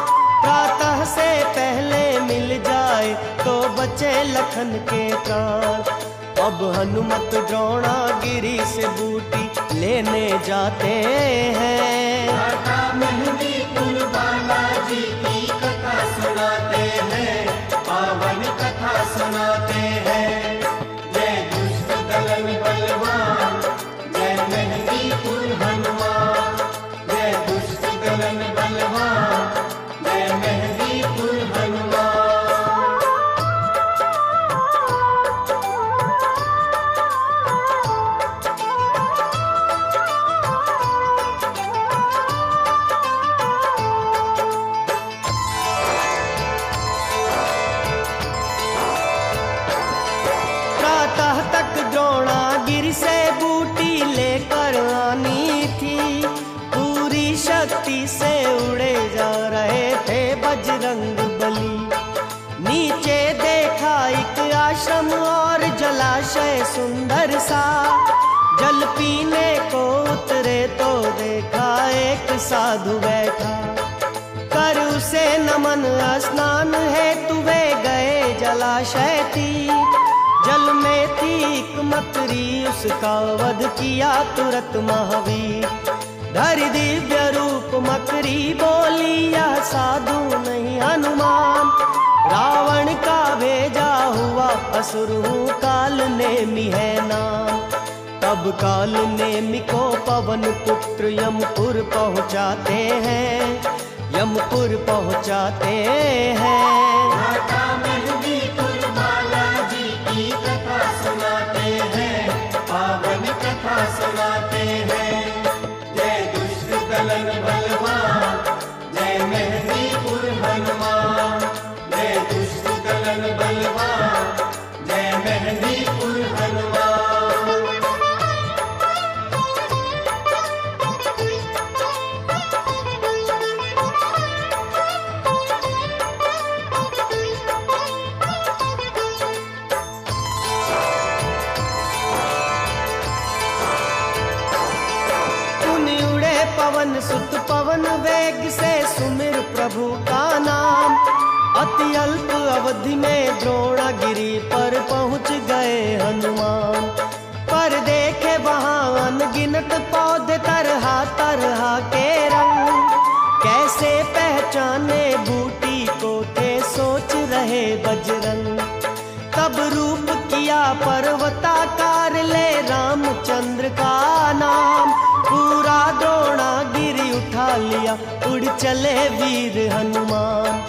[SPEAKER 1] प्रातः से पहले मिल जाए तो बचे लखन के प्राण। अब हनुमत द्रोणागिरी से बूटी लेने जाते हैं।
[SPEAKER 2] माता मेहंदीपुर बालाजी की कथा सुनाते हैं, पावन कथा सुनाते हैं। जय दुष्ट दलन बलवान, जय मेहंदीपुर हनुमान। जय दुष्ट दलन बलवान, जय मेहंदीपुर हनुमान।
[SPEAKER 1] द्रोणागिरि से बूटी लेकर आनी थी, पूरी शक्ति से उड़े जा रहे थे बजरंग बली। नीचे देखा एक आश्रम और जलाशय सुंदर सा, जल पीने को उतरे तो देखा एक साधु बैठा। कर उसे नमन स्नान हेतु वे गए जलाशय तीर, जल में थी एक मकरी उसका वध किया तुरंत महावीर। धरि दिव्य रूप मकरी बोली यह साधु नहीं हनुमान, रावण का भेजा हुआ असुर हूँ काल नेमि है नाम। तब काल नेमि को पवन पुत्र यमपुर पहुँचाते हैं, यमपुर पहुँचाते हैं।
[SPEAKER 2] माता मेहंदीपुर बालाजी की कथा सुनाते हैं, पावन कथा सुनाते हैं। जय दुष्ट दलन बलवान, जय मेहंदीपुर हनुमान। जय दुष्ट दलन बलवान, जय मेहंदीपुर हनुमान।
[SPEAKER 1] पवन सुत पवन वेग से सुमिर प्रभु का नाम, अति अल्प अवधि में द्रोणागिरी पर पहुँच गए हनुमान। पर देखे वहाँ अनगिनत पौधे तरह तरह के रंग, कैसे पहले पहचाने बूटी को थे सोच रहे बजरंग। तब रूप किया पर्वताकार ले रामचंद्र का नाम, पूरा द्रोणागिरि उठा लिया उड़ चले वीर हनुमान।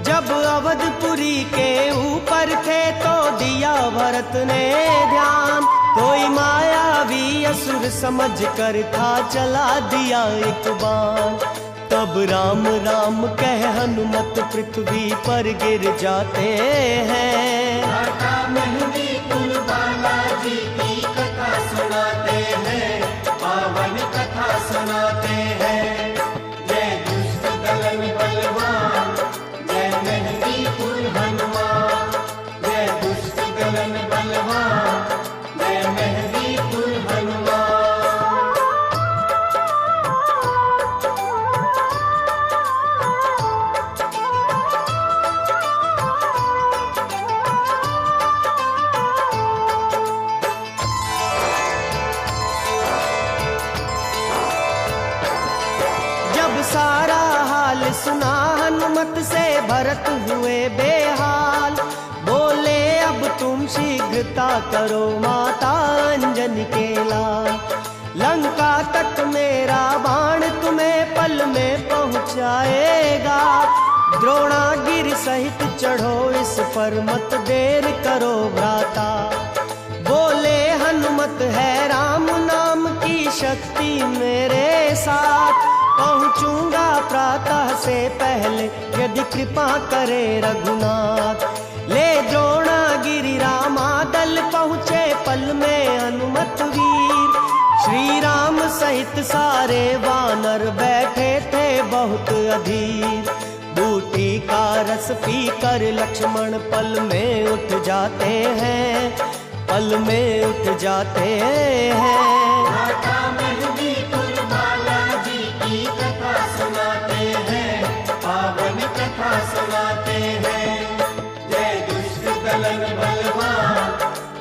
[SPEAKER 1] जब अवधपुरी के ऊपर थे तो दिया भरत ने ध्यान, कोई मायावी असुर समझ कर था चला दिया एक बाण। तब राम राम कह हनुमत पृथ्वी पर गिर जाते हैं।
[SPEAKER 2] माता मेहंदी कुल बालाजी की कथा सुनाते हैं, पावन कथा सुनाते हैं। जय दुष्ट दलन बलवान, जय मेहंदी कुल हनुमान। जय दुष्ट दलन बलवान, जय मेहंदी कुल हनुमान।
[SPEAKER 1] सारा हाल सुना हनुमत से भरत हुए बेहाल, बोले अब तुम शीघ्रता करो माता अंजनी के लाल। लंका तक मेरा बाण तुम्हें पल में पहुँचाएगा, द्रोणागिरि सहित चढ़ो इस पर मत देर करो भ्राता। बोले हनुमत है राम नाम की शक्ति मेरे साथ, पहुँचूंगा प्रातः से पहले यदि कृपा करे रघुनाथ। ले द्रोणागिरि रामादल पहुँचे पल में हनुमत वीर, श्री राम सहित सारे वानर बैठे थे बहुत अधीर। बूटी का रस पी कर लक्ष्मण पल में उठ जाते हैं, पल में उठ जाते हैं।
[SPEAKER 2] माता मेहंदी कुल बालाजी की कथा सुनाते हैं, पावन कथा सुनाते हैं। जय दुष्ट दलन बलवान,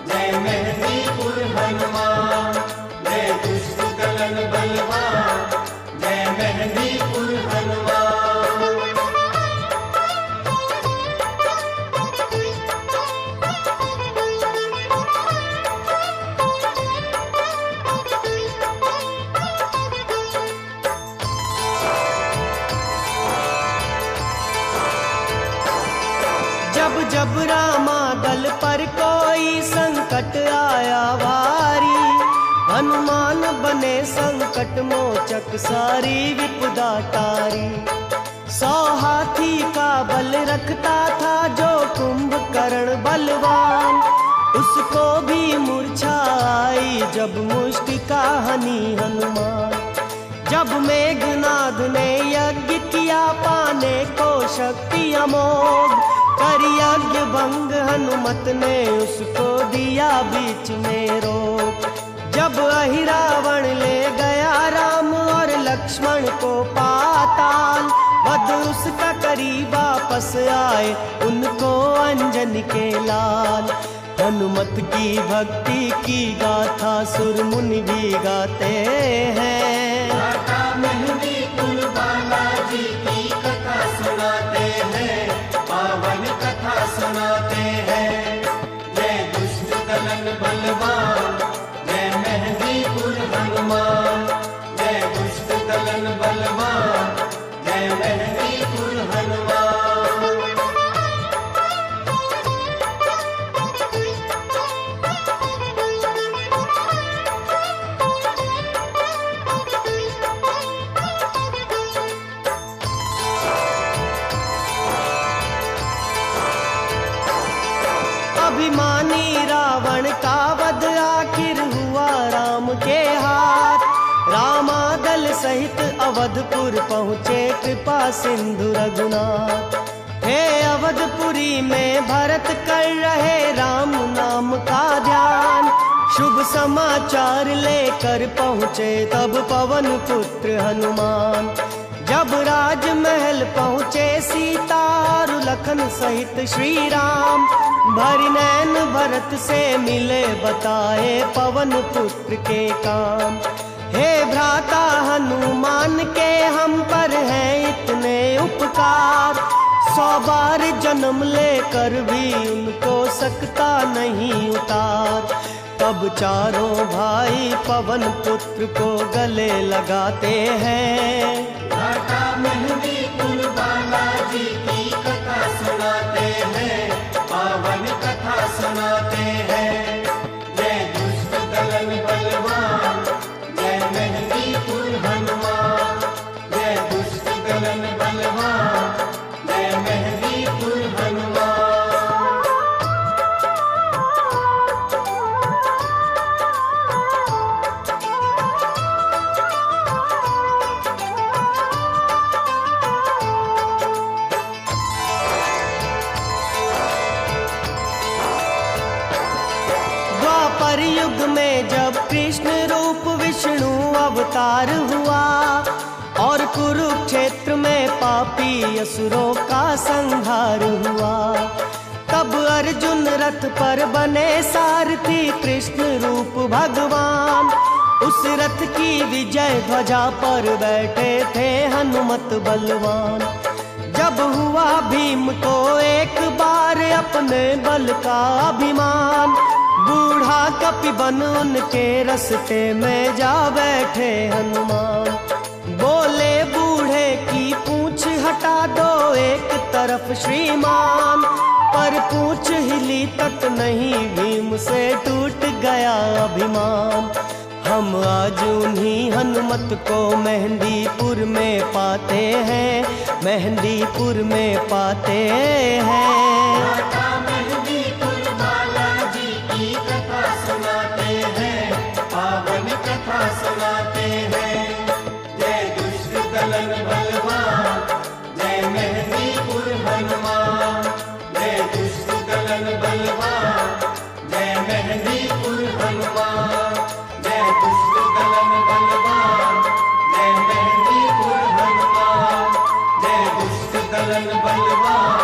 [SPEAKER 2] जय मेहंदी कुल हनुमान। जय दुष्ट दलन बलवान, जय मेहंदी कुल हनुमान।
[SPEAKER 1] जब जब रामादल पर कोई संकट आया भारी, हनुमान बने संकट मोचक सारी विपदा टारी। 100 हाथी का बल रखता था जो कुंभकर्ण बलवान, उसको भी मूर्छा आई जब मुष्टिका हनी हनुमान। जब मेघनाद ने यज्ञ किया पाने को शक्ति अमोघ, कर यज्ञ भंग हनुमत ने उसको दिया बीच में रोक। जब अहिरावण ले गया राम और लक्ष्मण को पाताल, वध उसका करी वापस आए उनको अंजनी के लाल। हनुमत की भक्ति की गाथा सुर मुनि भी गाते हैं।
[SPEAKER 2] माता मेहंदी कुल बालाजी की कथा सुनाते हैं, पावन कथा सुनाते हैं। जय दुष्ट दलन बलवान, जय मेहंदी कुल हनुमान। जय दुष्ट दलन बलवान, जय मेहंदी कुल हनुमान।
[SPEAKER 1] अभिमानी रावण का वध आखिर हुआ राम के हाथ, रामादल सहित अवधपुर पहुँचे कृपा सिंधु रघुनाथ। हे अवधपुरी में भरत कर रहे राम नाम का ध्यान, शुभ समाचार लेकर पहुँचे तब पवन पुत्र हनुमान। जब राजमहल पहुँचे सीता और लखन सहित श्री राम, भरी नैन भरत से मिले बताए पवन पुत्र के काम। हे भ्राता हनुमान के हम पर हैं इतने उपकार, पुकार। 100 बार जन्म लेकर भी उनको सकता नहीं उतार। तब चारों भाई पवन पुत्र को गले लगाते हैं।
[SPEAKER 2] घाटा मेहंदीपुर बालाजी की कथा सुनाते हैं, पावन कथा सुनाते हैं। जय दुष्ट दलन बलवान, जय मेहंदीपुर हनुमान। जय दुष्ट दलन बलवान, जय मेहंदीपुर हनुमान।
[SPEAKER 1] द्वापर युग में जब कृष्ण रूप विष्णु अवतार हुआ और कुरुक्षेत्र में पापी असुरों का संहार हुआ, तब अर्जुन रथ पर बने सारथी कृष्ण रूप भगवान। उस रथ की विजय ध्वजा पर बैठे थे हनुमत बलवान। जब हुआ भीम को एक बार अपने बल का अभिमान, बूढ़ा कपिबन उनके रस्ते में जा बैठे हनुमान। बोले बूढ़े की पूंछ हटा दो एक तरफ श्रीमान, पर पूंछ हिली तक नहीं भीम से टूट गया अभिमान। हम आज उन्हीं हनुमत को मेहंदीपुर में पाते हैं, मेहंदीपुर में पाते हैं।
[SPEAKER 2] घाटा मेहंदीपुर बालाजी की कथा सुनाते हैं, पावन कथा सुनाते हैं। जय दुष्ट दलन बलवान, जय मेहंदीपुर हनुमान। जय दुष्ट दलन बलवान, जय मेहंदीपुर हनुमान। जय दुष्ट दलन बलवान, जय मेहंदीपुर हनुमान। जय दुष्ट दलन बलवान,